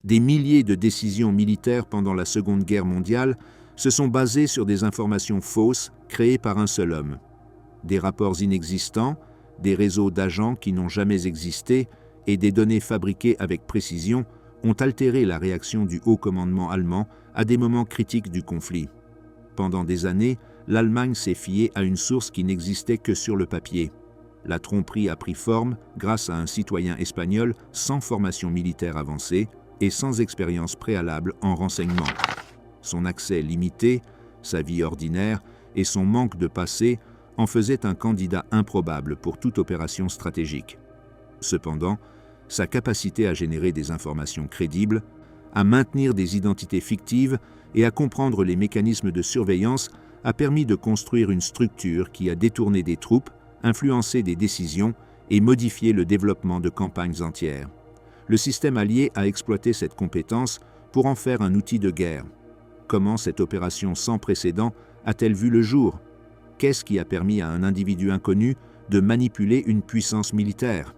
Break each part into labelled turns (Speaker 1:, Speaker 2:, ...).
Speaker 1: Des milliers de décisions militaires pendant la Seconde Guerre mondiale se sont basées sur des informations fausses créées par un seul homme. Des rapports inexistants, des réseaux d'agents qui n'ont jamais existé et des données fabriquées avec précision ont altéré la réaction du haut commandement allemand à des moments critiques du conflit. Pendant des années, l'Allemagne s'est fiée à une source qui n'existait que sur le papier. La tromperie a pris forme grâce à un citoyen espagnol sans formation militaire avancée et sans expérience préalable en renseignement. Son accès limité, sa vie ordinaire et son manque de passé en faisaient un candidat improbable pour toute opération stratégique. Cependant, sa capacité à générer des informations crédibles, à maintenir des identités fictives et à comprendre les mécanismes de surveillance a permis de construire une structure qui a détourné des troupes, influencé des décisions et modifié le développement de campagnes entières. Le système allié a exploité cette compétence pour en faire un outil de guerre. Comment cette opération sans précédent a-t-elle vu le jour? Qu'est-ce qui a permis à un individu inconnu de manipuler une puissance militaire?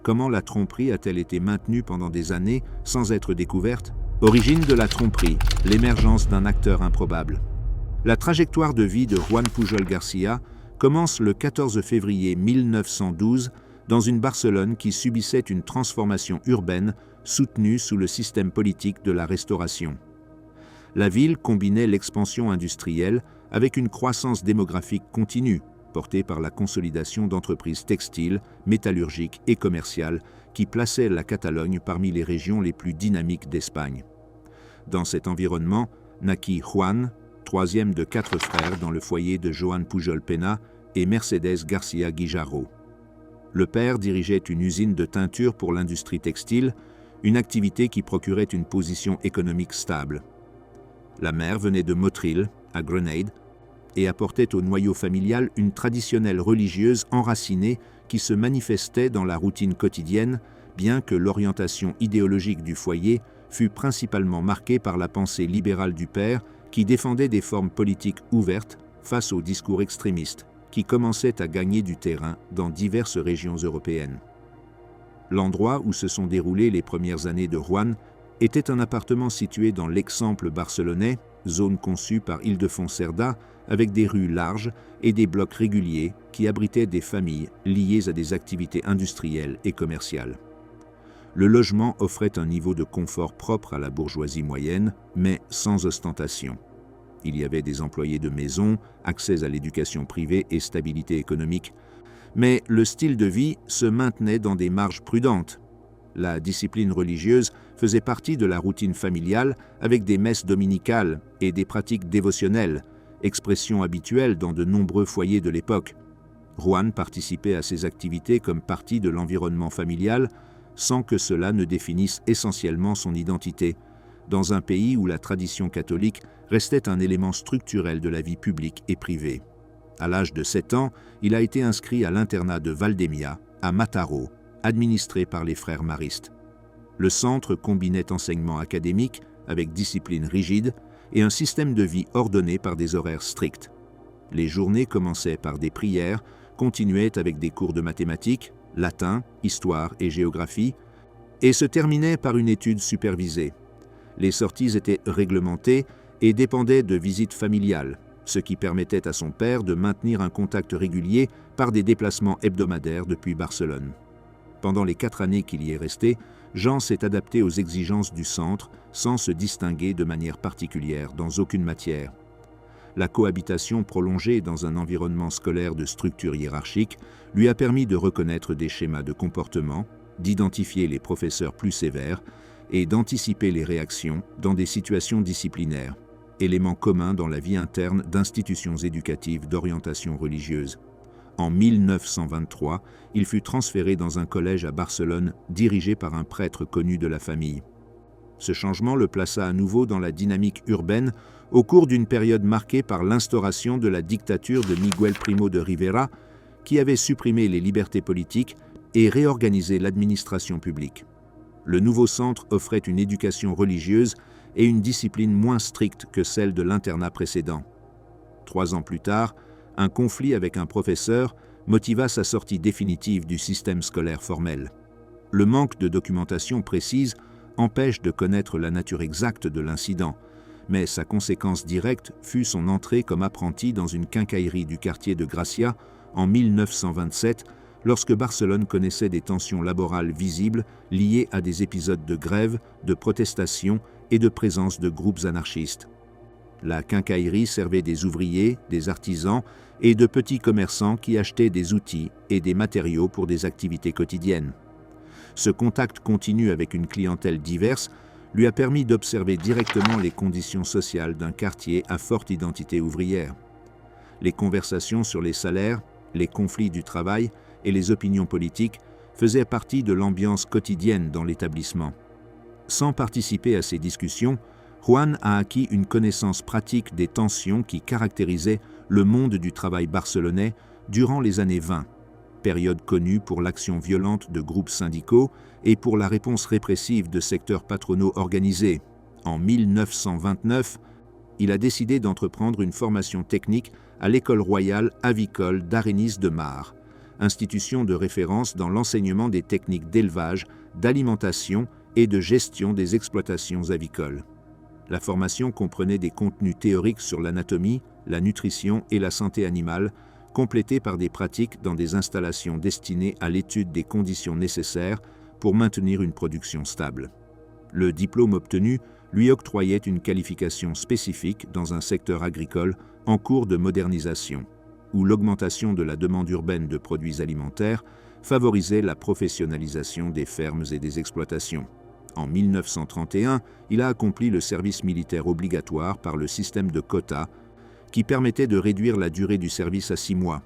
Speaker 1: Comment la tromperie a-t-elle été maintenue pendant des années sans être découverte? Origine de la tromperie, l'émergence d'un acteur improbable. La trajectoire de vie de Juan Pujol Garcia commence le 14 février 1912 dans une Barcelone qui subissait une transformation urbaine soutenue sous le système politique de la Restauration. La ville combinait l'expansion industrielle avec une croissance démographique continue, portée par la consolidation d'entreprises textiles, métallurgiques et commerciales qui plaçaient la Catalogne parmi les régions les plus dynamiques d'Espagne. Dans cet environnement naquit Juan, troisième de 4 frères dans le foyer de Joan Pujol Pena et Mercedes Garcia Guijarro. Le père dirigeait une usine de teinture pour l'industrie textile, une activité qui procurait une position économique stable. La mère venait de Motril, à Grenade, et apportait au noyau familial une traditionnelle religieuse enracinée qui se manifestait dans la routine quotidienne, bien que l'orientation idéologique du foyer fût principalement marquée par la pensée libérale du père qui défendait des formes politiques ouvertes face aux discours extrémistes qui commençaient à gagner du terrain dans diverses régions européennes. L'endroit où se sont déroulées les premières années de Juan était un appartement situé dans l'Exemple barcelonais, zone conçue par Ildefons Cerdà, avec des rues larges et des blocs réguliers qui abritaient des familles liées à des activités industrielles et commerciales. Le logement offrait un niveau de confort propre à la bourgeoisie moyenne, mais sans ostentation. Il y avait des employés de maison, accès à l'éducation privée et stabilité économique, mais le style de vie se maintenait dans des marges prudentes. La discipline religieuse faisait partie de la routine familiale avec des messes dominicales et des pratiques dévotionnelles, expression habituelle dans de nombreux foyers de l'époque. Juan participait à ces activités comme partie de l'environnement familial sans que cela ne définisse essentiellement son identité, dans un pays où la tradition catholique restait un élément structurel de la vie publique et privée. À l'âge de 7 ans, il a été inscrit à l'internat de Valdemia, à Mataró, administré par les frères maristes. Le centre combinait enseignement académique avec discipline rigide et un système de vie ordonné par des horaires stricts. Les journées commençaient par des prières, continuaient avec des cours de mathématiques, latin, histoire et géographie, et se terminaient par une étude supervisée. Les sorties étaient réglementées et dépendaient de visites familiales, ce qui permettait à son père de maintenir un contact régulier par des déplacements hebdomadaires depuis Barcelone. Pendant les 4 années qu'il y est resté, Jean s'est adapté aux exigences du centre sans se distinguer de manière particulière dans aucune matière. La cohabitation prolongée dans un environnement scolaire de structure hiérarchique lui a permis de reconnaître des schémas de comportement, d'identifier les professeurs plus sévères et d'anticiper les réactions dans des situations disciplinaires, élément commun dans la vie interne d'institutions éducatives d'orientation religieuse. En 1923, il fut transféré dans un collège à Barcelone dirigé par un prêtre connu de la famille. Ce changement le plaça à nouveau dans la dynamique urbaine au cours d'une période marquée par l'instauration de la dictature de Miguel Primo de Rivera, qui avait supprimé les libertés politiques et réorganisé l'administration publique. Le nouveau centre offrait une éducation religieuse et une discipline moins stricte que celle de l'internat précédent. 3 ans plus tard, un conflit avec un professeur motiva sa sortie définitive du système scolaire formel. Le manque de documentation précise empêche de connaître la nature exacte de l'incident, mais sa conséquence directe fut son entrée comme apprenti dans une quincaillerie du quartier de Gracia en 1927, lorsque Barcelone connaissait des tensions laborales visibles liées à des épisodes de grève, de protestation et de présence de groupes anarchistes. La quincaillerie servait des ouvriers, des artisans et de petits commerçants qui achetaient des outils et des matériaux pour des activités quotidiennes. Ce contact continu avec une clientèle diverse lui a permis d'observer directement les conditions sociales d'un quartier à forte identité ouvrière. Les conversations sur les salaires, les conflits du travail et les opinions politiques faisaient partie de l'ambiance quotidienne dans l'établissement. Sans participer à ces discussions, Juan a acquis une connaissance pratique des tensions qui caractérisaient le monde du travail barcelonais durant les années 20, période connue pour l'action violente de groupes syndicaux et pour la réponse répressive de secteurs patronaux organisés. En 1929, il a décidé d'entreprendre une formation technique à l'École royale avicole d'Arenys de Mar, institution de référence dans l'enseignement des techniques d'élevage, d'alimentation et de gestion des exploitations avicoles. La formation comprenait des contenus théoriques sur l'anatomie, la nutrition et la santé animale, complétés par des pratiques dans des installations destinées à l'étude des conditions nécessaires pour maintenir une production stable. Le diplôme obtenu lui octroyait une qualification spécifique dans un secteur agricole en cours de modernisation, où l'augmentation de la demande urbaine de produits alimentaires favorisait la professionnalisation des fermes et des exploitations. En 1931, il a accompli le service militaire obligatoire par le système de quotas qui permettait de réduire la durée du service à 6 mois.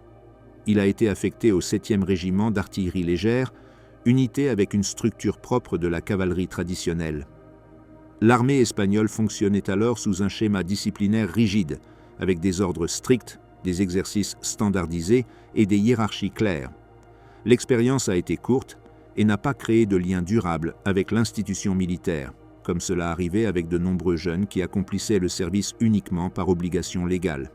Speaker 1: Il a été affecté au 7e régiment d'artillerie légère, unité avec une structure propre de la cavalerie traditionnelle. L'armée espagnole fonctionnait alors sous un schéma disciplinaire rigide, avec des ordres stricts, des exercices standardisés et des hiérarchies claires. L'expérience a été courte et n'a pas créé de lien durable avec l'institution militaire, comme cela arrivait avec de nombreux jeunes qui accomplissaient le service uniquement par obligation légale.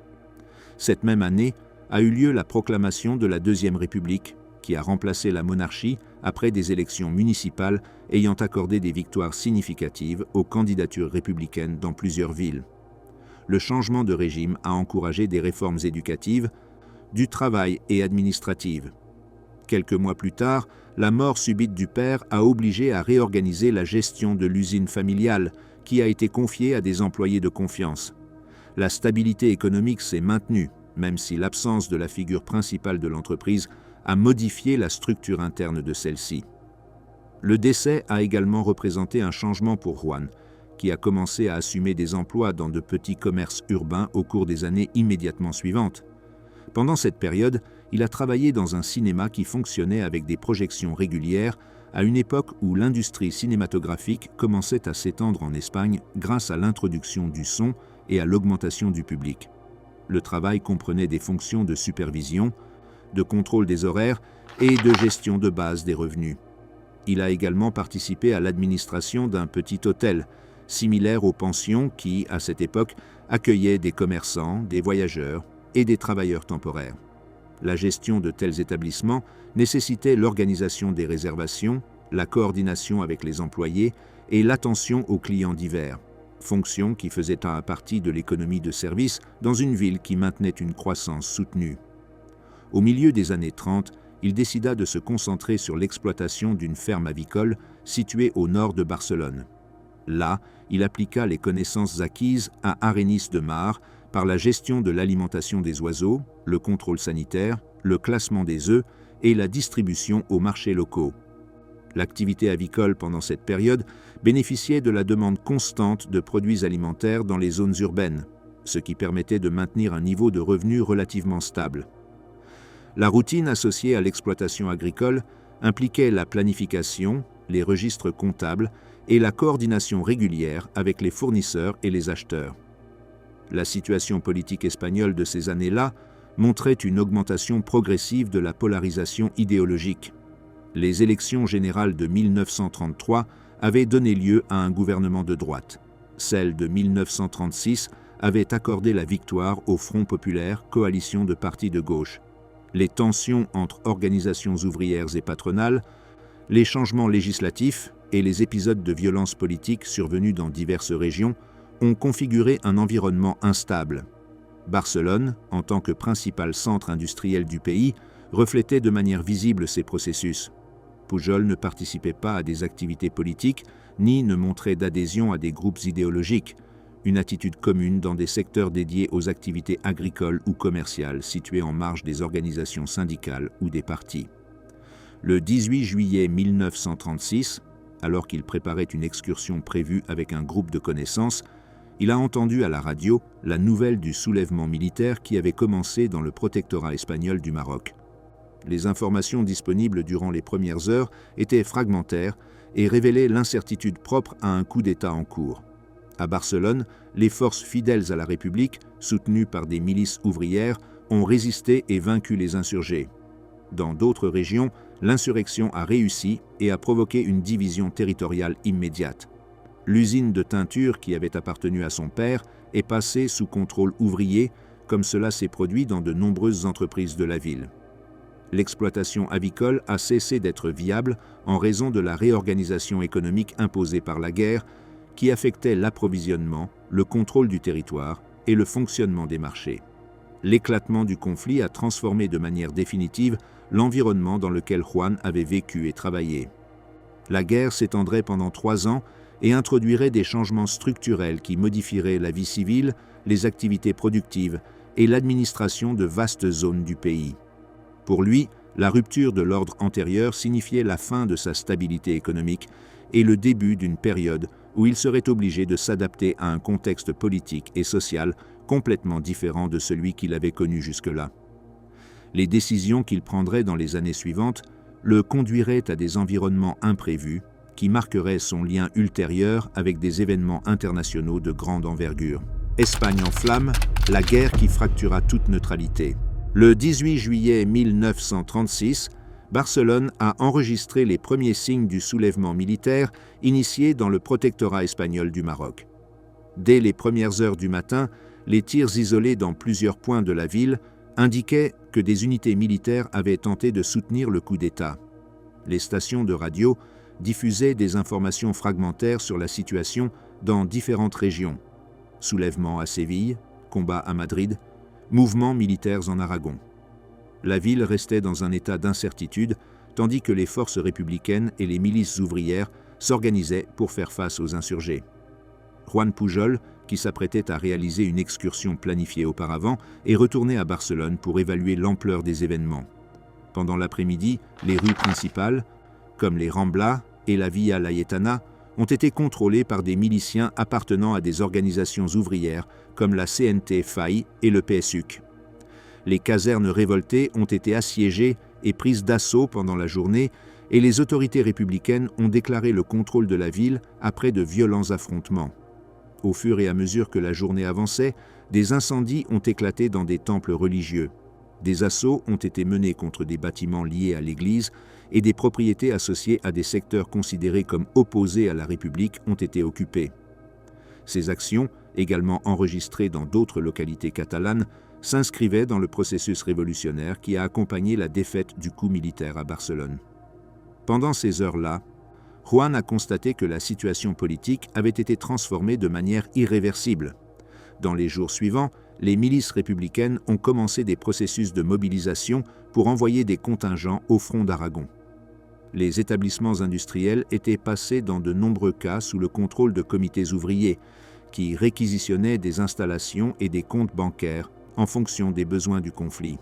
Speaker 1: Cette même année a eu lieu la proclamation de la Deuxième République, qui a remplacé la monarchie après des élections municipales ayant accordé des victoires significatives aux candidatures républicaines dans plusieurs villes. Le changement de régime a encouragé des réformes éducatives, du travail et administratives. Quelques mois plus tard, la mort subite du père a obligé à réorganiser la gestion de l'usine familiale, qui a été confiée à des employés de confiance. La stabilité économique s'est maintenue, même si l'absence de la figure principale de l'entreprise a modifié la structure interne de celle-ci. Le décès a également représenté un changement pour Juan, qui a commencé à assumer des emplois dans de petits commerces urbains au cours des années immédiatement suivantes. Pendant cette période, il a travaillé dans un cinéma qui fonctionnait avec des projections régulières à une époque où l'industrie cinématographique commençait à s'étendre en Espagne grâce à l'introduction du son et à l'augmentation du public. Le travail comprenait des fonctions de supervision, de contrôle des horaires et de gestion de base des revenus. Il a également participé à l'administration d'un petit hôtel, similaire aux pensions qui, à cette époque, accueillaient des commerçants, des voyageurs et des travailleurs temporaires. La gestion de tels établissements nécessitait l'organisation des réservations, la coordination avec les employés et l'attention aux clients divers, fonctions qui faisaient partie de l'économie de service dans une ville qui maintenait une croissance soutenue. Au milieu des années 30, il décida de se concentrer sur l'exploitation d'une ferme avicole située au nord de Barcelone. Là, il appliqua les connaissances acquises à Arenys de Mar par la gestion de l'alimentation des oiseaux, le contrôle sanitaire, le classement des œufs et la distribution aux marchés locaux. L'activité avicole pendant cette période bénéficiait de la demande constante de produits alimentaires dans les zones urbaines, ce qui permettait de maintenir un niveau de revenus relativement stable. La routine associée à l'exploitation agricole impliquait la planification, les registres comptables et la coordination régulière avec les fournisseurs et les acheteurs. La situation politique espagnole de ces années-là montrait une augmentation progressive de la polarisation idéologique. Les élections générales de 1933 avaient donné lieu à un gouvernement de droite. Celle de 1936 avait accordé la victoire au Front populaire, coalition de partis de gauche. Les tensions entre organisations ouvrières et patronales, les changements législatifs, et les épisodes de violence politique survenus dans diverses régions ont configuré un environnement instable. Barcelone, en tant que principal centre industriel du pays, reflétait de manière visible ces processus. Pujol ne participait pas à des activités politiques, ni ne montrait d'adhésion à des groupes idéologiques, une attitude commune dans des secteurs dédiés aux activités agricoles ou commerciales situés en marge des organisations syndicales ou des partis. Le 18 juillet 1936, alors qu'il préparait une excursion prévue avec un groupe de connaissances, il a entendu à la radio la nouvelle du soulèvement militaire qui avait commencé dans le protectorat espagnol du Maroc. Les informations disponibles durant les premières heures étaient fragmentaires et révélaient l'incertitude propre à un coup d'État en cours. À Barcelone, les forces fidèles à la République, soutenues par des milices ouvrières, ont résisté et vaincu les insurgés. Dans d'autres régions, l'insurrection a réussi et a provoqué une division territoriale immédiate. L'usine de teinture qui avait appartenu à son père est passée sous contrôle ouvrier, comme cela s'est produit dans de nombreuses entreprises de la ville. L'exploitation avicole a cessé d'être viable en raison de la réorganisation économique imposée par la guerre, qui affectait l'approvisionnement, le contrôle du territoire et le fonctionnement des marchés. L'éclatement du conflit a transformé de manière définitive l'environnement dans lequel Juan avait vécu et travaillé. La guerre s'étendrait pendant 3 ans et introduirait des changements structurels qui modifieraient la vie civile, les activités productives et l'administration de vastes zones du pays. Pour lui, la rupture de l'ordre antérieur signifiait la fin de sa stabilité économique et le début d'une période où il serait obligé de s'adapter à un contexte politique et social complètement différent de celui qu'il avait connu jusque-là. Les décisions qu'il prendrait dans les années suivantes le conduiraient à des environnements imprévus qui marqueraient son lien ultérieur avec des événements internationaux de grande envergure. Espagne en flammes, la guerre qui fractura toute neutralité. Le 18 juillet 1936, Barcelone a enregistré les premiers signes du soulèvement militaire initié dans le protectorat espagnol du Maroc. Dès les premières heures du matin, les tirs isolés dans plusieurs points de la ville indiquaient que des unités militaires avaient tenté de soutenir le coup d'État. Les stations de radio diffusaient des informations fragmentaires sur la situation dans différentes régions. Soulèvement à Séville, combat à Madrid, mouvements militaires en Aragon. La ville restait dans un état d'incertitude, tandis que les forces républicaines et les milices ouvrières s'organisaient pour faire face aux insurgés. Juan Pujol, qui s'apprêtait à réaliser une excursion planifiée auparavant, est retourné à Barcelone pour évaluer l'ampleur des événements. Pendant l'après-midi, les rues principales, comme les Ramblas et la Via Laietana, ont été contrôlées par des miliciens appartenant à des organisations ouvrières comme la CNT FAI et le PSUC. Les casernes révoltées ont été assiégées et prises d'assaut pendant la journée et les autorités républicaines ont déclaré le contrôle de la ville après de violents affrontements. Au fur et à mesure que la journée avançait, des incendies ont éclaté dans des temples religieux. Des assauts ont été menés contre des bâtiments liés à l'Église et des propriétés associées à des secteurs considérés comme opposés à la République ont été occupées. Ces actions, également enregistrées dans d'autres localités catalanes, s'inscrivaient dans le processus révolutionnaire qui a accompagné la défaite du coup militaire à Barcelone. Pendant ces heures-là, Juan a constaté que la situation politique avait été transformée de manière irréversible. Dans les jours suivants, les milices républicaines ont commencé des processus de mobilisation pour envoyer des contingents au front d'Aragon. Les établissements industriels étaient passés dans de nombreux cas sous le contrôle de comités ouvriers qui réquisitionnaient des installations et des comptes bancaires en fonction des besoins du conflit.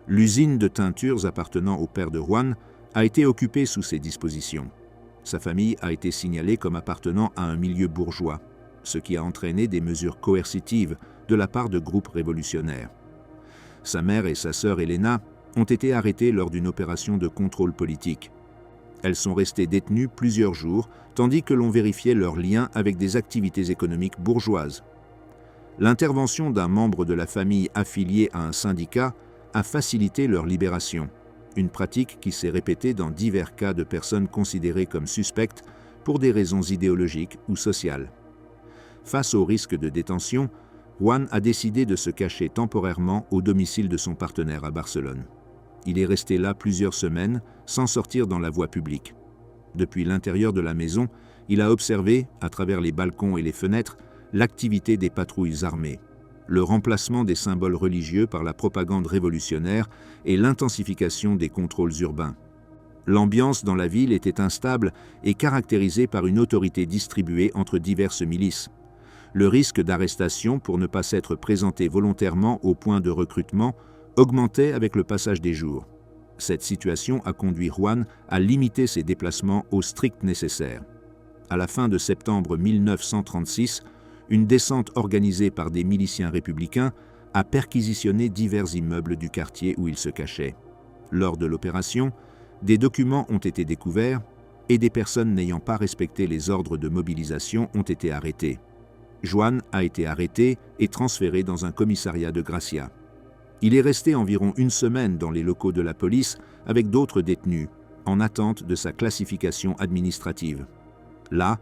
Speaker 1: L'usine de teintures appartenant au père de Juan a été occupée sous ces dispositions. Sa famille a été signalée comme appartenant à un milieu bourgeois, ce qui a entraîné des mesures coercitives de la part de groupes révolutionnaires. Sa mère et sa sœur Elena ont été arrêtées lors d'une opération de contrôle politique. Elles sont restées détenues plusieurs jours, tandis que l'on vérifiait leurs liens avec des activités économiques bourgeoises. L'intervention d'un membre de la famille affilié à un syndicat a facilité leur libération, une pratique qui s'est répétée dans divers cas de personnes considérées comme suspectes pour des raisons idéologiques ou sociales. Face au risque de détention, Juan a décidé de se cacher temporairement au domicile de son partenaire à Barcelone. Il est resté là plusieurs semaines sans sortir dans la voie publique. Depuis l'intérieur de la maison, il a observé, à travers les balcons et les fenêtres, l'activité des patrouilles armées, le remplacement des symboles religieux par la propagande révolutionnaire et l'intensification des contrôles urbains. L'ambiance dans la ville était instable et caractérisée par une autorité distribuée entre diverses milices. Le risque d'arrestation pour ne pas s'être présenté volontairement au point de recrutement augmentait avec le passage des jours. Cette situation a conduit Juan à limiter ses déplacements au strict nécessaire. À la fin de septembre 1936, une descente organisée par des miliciens républicains a perquisitionné divers immeubles du quartier où il se cachait. Lors de l'opération, des documents ont été découverts et des personnes n'ayant pas respecté les ordres de mobilisation ont été arrêtées. Juan a été arrêté et transféré dans un commissariat de Gracia. Il est resté environ une semaine dans les locaux de la police avec d'autres détenus, en attente de sa classification administrative. Là,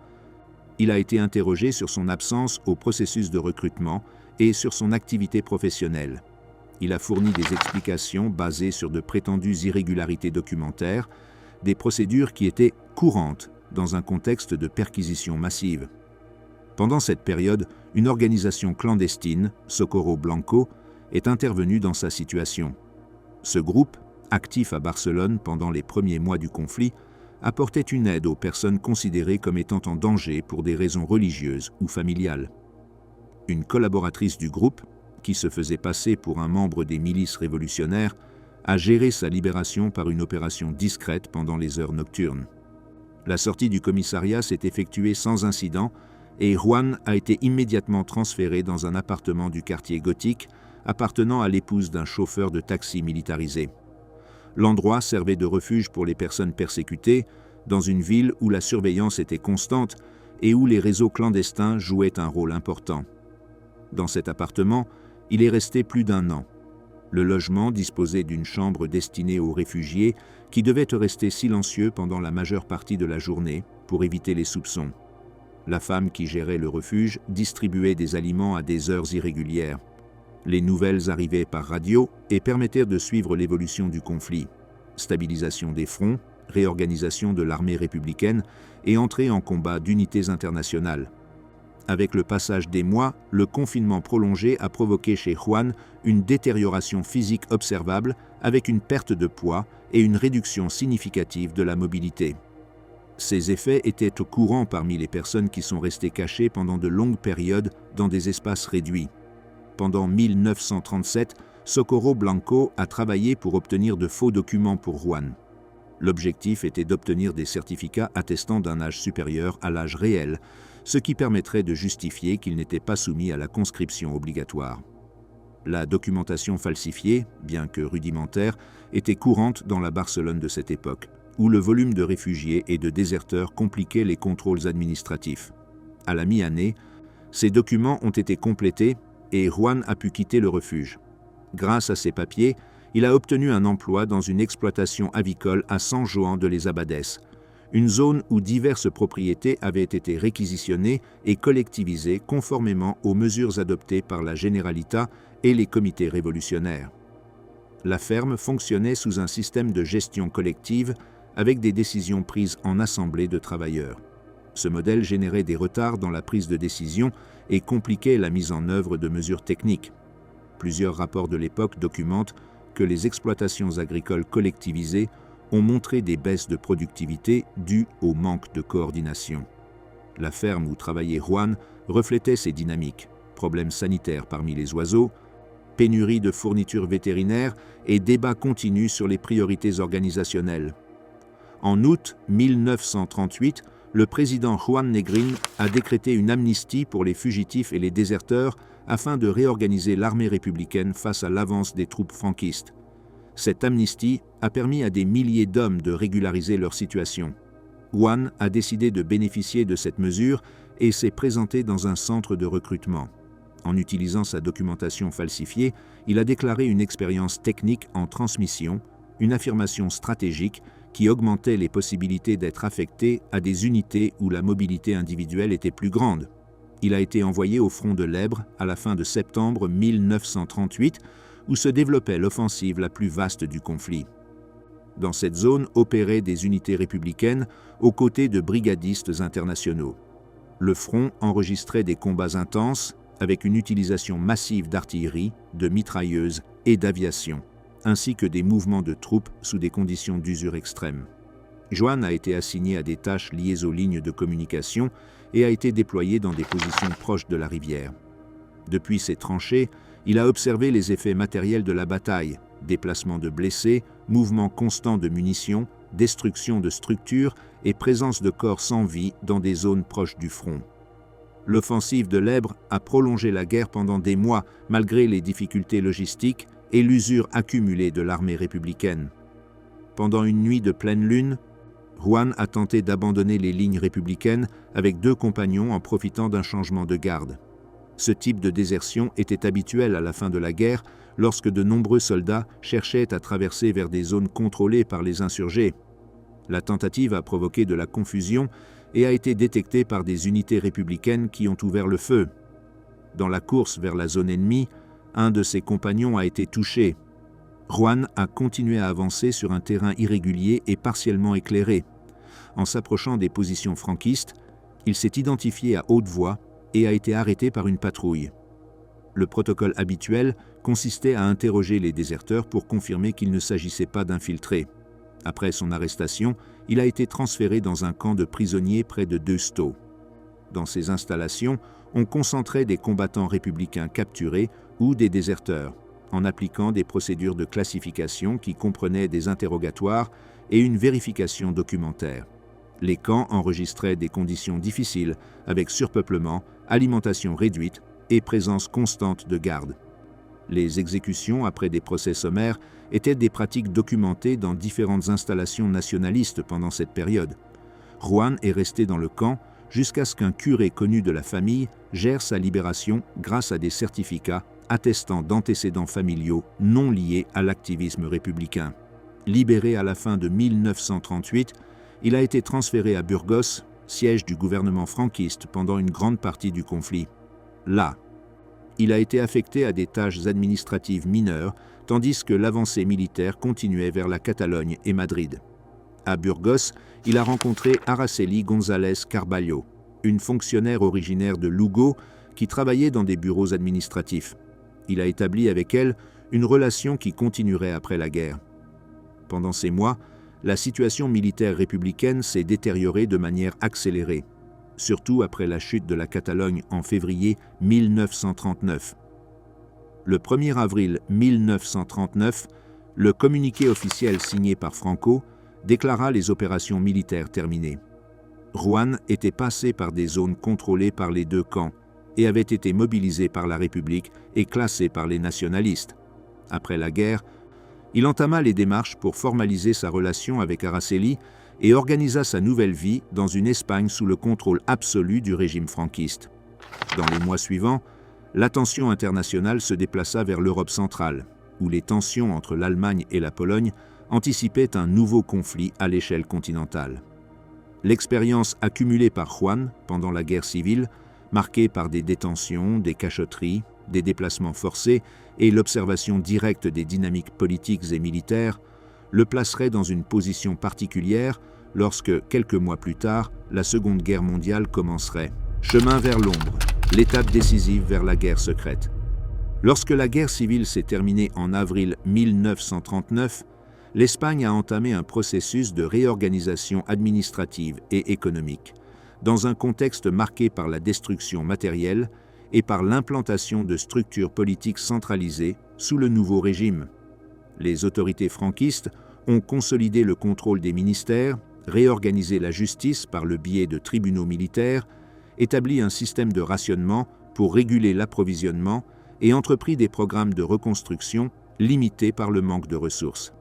Speaker 1: il a été interrogé sur son absence au processus de recrutement et sur son activité professionnelle. Il a fourni des explications basées sur de prétendues irrégularités documentaires, des procédures qui étaient courantes dans un contexte de perquisition massive. Pendant cette période, une organisation clandestine, Socorro Blanco, est intervenue dans sa situation. Ce groupe, actif à Barcelone pendant les premiers mois du conflit, apportait une aide aux personnes considérées comme étant en danger pour des raisons religieuses ou familiales. Une collaboratrice du groupe, qui se faisait passer pour un membre des milices révolutionnaires, a géré sa libération par une opération discrète pendant les heures nocturnes. La sortie du commissariat s'est effectuée sans incident et Juan a été immédiatement transféré dans un appartement du quartier gothique appartenant à l'épouse d'un chauffeur de taxi militarisé. L'endroit servait de refuge pour les personnes persécutées, dans une ville où la surveillance était constante et où les réseaux clandestins jouaient un rôle important. Dans cet appartement, il est resté plus d'1 an. Le logement disposait d'une chambre destinée aux réfugiés qui devaient rester silencieux pendant la majeure partie de la journée pour éviter les soupçons. La femme qui gérait le refuge distribuait des aliments à des heures irrégulières. Les nouvelles arrivaient par radio et permettaient de suivre l'évolution du conflit. Stabilisation des fronts, réorganisation de l'armée républicaine et entrée en combat d'unités internationales. Avec le passage des mois, le confinement prolongé a provoqué chez Juan une détérioration physique observable avec une perte de poids et une réduction significative de la mobilité. Ces effets étaient au courant parmi les personnes qui sont restées cachées pendant de longues périodes dans des espaces réduits. Pendant 1937, Socorro Blanco a travaillé pour obtenir de faux documents pour Juan. L'objectif était d'obtenir des certificats attestant d'un âge supérieur à l'âge réel, ce qui permettrait de justifier qu'il n'était pas soumis à la conscription obligatoire. La documentation falsifiée, bien que rudimentaire, était courante dans la Barcelone de cette époque, où le volume de réfugiés et de déserteurs compliquait les contrôles administratifs. À la mi-année, ces documents ont été complétés et Juan a pu quitter le refuge. Grâce à ces papiers, il a obtenu un emploi dans une exploitation avicole à San Joan de les Abades, une zone où diverses propriétés avaient été réquisitionnées et collectivisées conformément aux mesures adoptées par la Generalitat et les comités révolutionnaires. La ferme fonctionnait sous un système de gestion collective avec des décisions prises en assemblée de travailleurs. Ce modèle générait des retards dans la prise de décision et compliquait la mise en œuvre de mesures techniques. Plusieurs rapports de l'époque documentent que les exploitations agricoles collectivisées ont montré des baisses de productivité dues au manque de coordination. La ferme où travaillait Juan reflétait ces dynamiques, problèmes sanitaires parmi les oiseaux, pénurie de fournitures vétérinaires et débats continus sur les priorités organisationnelles. En août 1938, le président Juan Negrín a décrété une amnistie pour les fugitifs et les déserteurs afin de réorganiser l'armée républicaine face à l'avance des troupes franquistes. Cette amnistie a permis à des milliers d'hommes de régulariser leur situation. Juan a décidé de bénéficier de cette mesure et s'est présenté dans un centre de recrutement. En utilisant sa documentation falsifiée, il a déclaré une expérience technique en transmission, une affirmation stratégique qui augmentait les possibilités d'être affecté à des unités où la mobilité individuelle était plus grande. Il a été envoyé au front de l'Èbre à la fin de septembre 1938, où se développait l'offensive la plus vaste du conflit. Dans cette zone opéraient des unités républicaines aux côtés de brigadistes internationaux. Le front enregistrait des combats intenses avec une utilisation massive d'artillerie, de mitrailleuses et d'aviation, ainsi que des mouvements de troupes sous des conditions d'usure extrême. Juan a été assigné à des tâches liées aux lignes de communication et a été déployé dans des positions proches de la rivière. Depuis ses tranchées, il a observé les effets matériels de la bataille, déplacement de blessés, mouvement constant de munitions, destruction de structures et présence de corps sans vie dans des zones proches du front. L'offensive de l'Èbre a prolongé la guerre pendant des mois malgré les difficultés logistiques et l'usure accumulée de l'armée républicaine. Pendant une nuit de pleine lune, Juan a tenté d'abandonner les lignes républicaines avec 2 compagnons en profitant d'un changement de garde. Ce type de désertion était habituel à la fin de la guerre lorsque de nombreux soldats cherchaient à traverser vers des zones contrôlées par les insurgés. La tentative a provoqué de la confusion et a été détectée par des unités républicaines qui ont ouvert le feu. Dans la course vers la zone ennemie, un de ses compagnons a été touché. Juan a continué à avancer sur un terrain irrégulier et partiellement éclairé. En s'approchant des positions franquistes, il s'est identifié à haute voix et a été arrêté par une patrouille. Le protocole habituel consistait à interroger les déserteurs pour confirmer qu'il ne s'agissait pas d'infiltrés. Après son arrestation, il a été transféré dans un camp de prisonniers près de Deusto. Dans ces installations, on concentrait des combattants républicains capturés ou des déserteurs, en appliquant des procédures de classification qui comprenaient des interrogatoires et une vérification documentaire. Les camps enregistraient des conditions difficiles, avec surpeuplement, alimentation réduite et présence constante de gardes. Les exécutions après des procès sommaires étaient des pratiques documentées dans différentes installations nationalistes pendant cette période. Juan est resté dans le camp jusqu'à ce qu'un curé connu de la famille gère sa libération grâce à des certificats attestant d'antécédents familiaux non liés à l'activisme républicain. Libéré à la fin de 1938, il a été transféré à Burgos, siège du gouvernement franquiste pendant une grande partie du conflit. Là, il a été affecté à des tâches administratives mineures, tandis que l'avancée militaire continuait vers la Catalogne et Madrid. À Burgos, il a rencontré Araceli González Carballo, une fonctionnaire originaire de Lugo qui travaillait dans des bureaux administratifs. Il a établi avec elle une relation qui continuerait après la guerre. Pendant ces mois, la situation militaire républicaine s'est détériorée de manière accélérée, surtout après la chute de la Catalogne en février 1939. Le 1er avril 1939, le communiqué officiel signé par Franco déclara les opérations militaires terminées. Juan était passé par des zones contrôlées par les 2 camps et avait été mobilisé par la République et classé par les nationalistes. Après la guerre, il entama les démarches pour formaliser sa relation avec Araceli et organisa sa nouvelle vie dans une Espagne sous le contrôle absolu du régime franquiste. Dans les mois suivants, l'attention internationale se déplaça vers l'Europe centrale, où les tensions entre l'Allemagne et la Pologne anticipaient un nouveau conflit à l'échelle continentale. L'expérience accumulée par Juan pendant la guerre civile, marquée par des détentions, des cachotteries, des déplacements forcés et l'observation directe des dynamiques politiques et militaires, le placerait dans une position particulière lorsque, quelques mois plus tard, la Seconde Guerre mondiale commencerait. Chemin vers l'ombre, l'étape décisive vers la guerre secrète. Lorsque la guerre civile s'est terminée en avril 1939, l'Espagne a entamé un processus de réorganisation administrative et économique, dans un contexte marqué par la destruction matérielle et par l'implantation de structures politiques centralisées sous le nouveau régime. Les autorités franquistes ont consolidé le contrôle des ministères, réorganisé la justice par le biais de tribunaux militaires, établi un système de rationnement pour réguler l'approvisionnement et entrepris des programmes de reconstruction limités par le manque de ressources.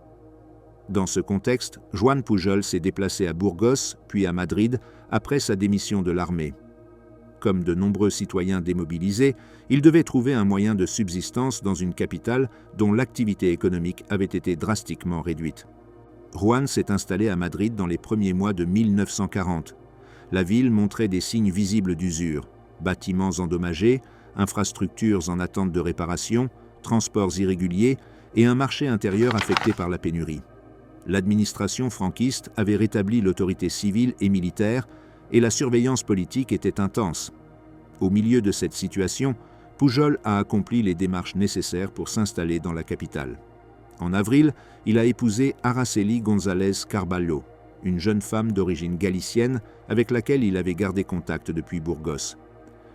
Speaker 1: Dans ce contexte, Joan Pujol s'est déplacé à Burgos, puis à Madrid, après sa démission de l'armée. Comme de nombreux citoyens démobilisés, il devait trouver un moyen de subsistance dans une capitale dont l'activité économique avait été drastiquement réduite. Juan s'est installé à Madrid dans les premiers mois de 1940. La ville montrait des signes visibles d'usure, bâtiments endommagés, infrastructures en attente de réparation, transports irréguliers et un marché intérieur affecté par la pénurie. L'administration franquiste avait rétabli l'autorité civile et militaire et la surveillance politique était intense. Au milieu de cette situation, Pujol a accompli les démarches nécessaires pour s'installer dans la capitale. En avril, il a épousé Araceli González Carballo, une jeune femme d'origine galicienne avec laquelle il avait gardé contact depuis Burgos.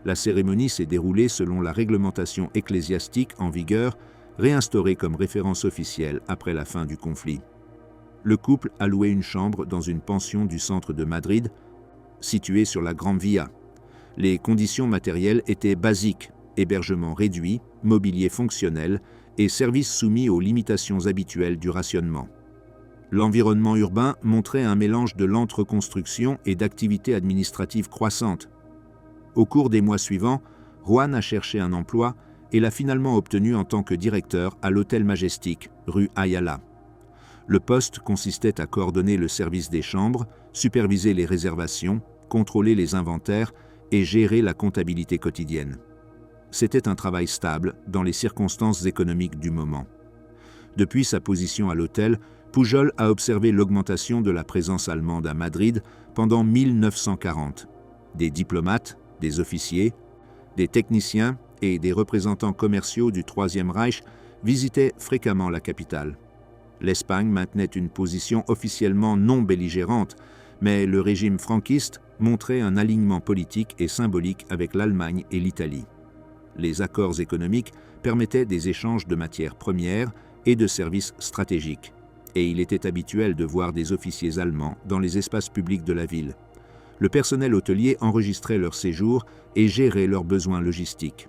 Speaker 1: La cérémonie s'est déroulée selon la réglementation ecclésiastique en vigueur, réinstaurée comme référence officielle après la fin du conflit. Le couple a loué une chambre dans une pension du centre de Madrid, située sur la Gran Via. Les conditions matérielles étaient basiques, hébergement réduit, mobilier fonctionnel et services soumis aux limitations habituelles du rationnement. L'environnement urbain montrait un mélange de lente reconstruction et d'activités administratives croissantes. Au cours des mois suivants, Juan a cherché un emploi et l'a finalement obtenu en tant que directeur à l'Hôtel Majestic, rue Ayala. Le poste consistait à coordonner le service des chambres, superviser les réservations, contrôler les inventaires et gérer la comptabilité quotidienne. C'était un travail stable dans les circonstances économiques du moment. Depuis sa position à l'hôtel, Pujol a observé l'augmentation de la présence allemande à Madrid pendant 1940. Des diplomates, des officiers, des techniciens et des représentants commerciaux du Troisième Reich visitaient fréquemment la capitale. L'Espagne maintenait une position officiellement non belligérante, mais le régime franquiste montrait un alignement politique et symbolique avec l'Allemagne et l'Italie. Les accords économiques permettaient des échanges de matières premières et de services stratégiques, et il était habituel de voir des officiers allemands dans les espaces publics de la ville. Le personnel hôtelier enregistrait leur séjour et gérait leurs besoins logistiques.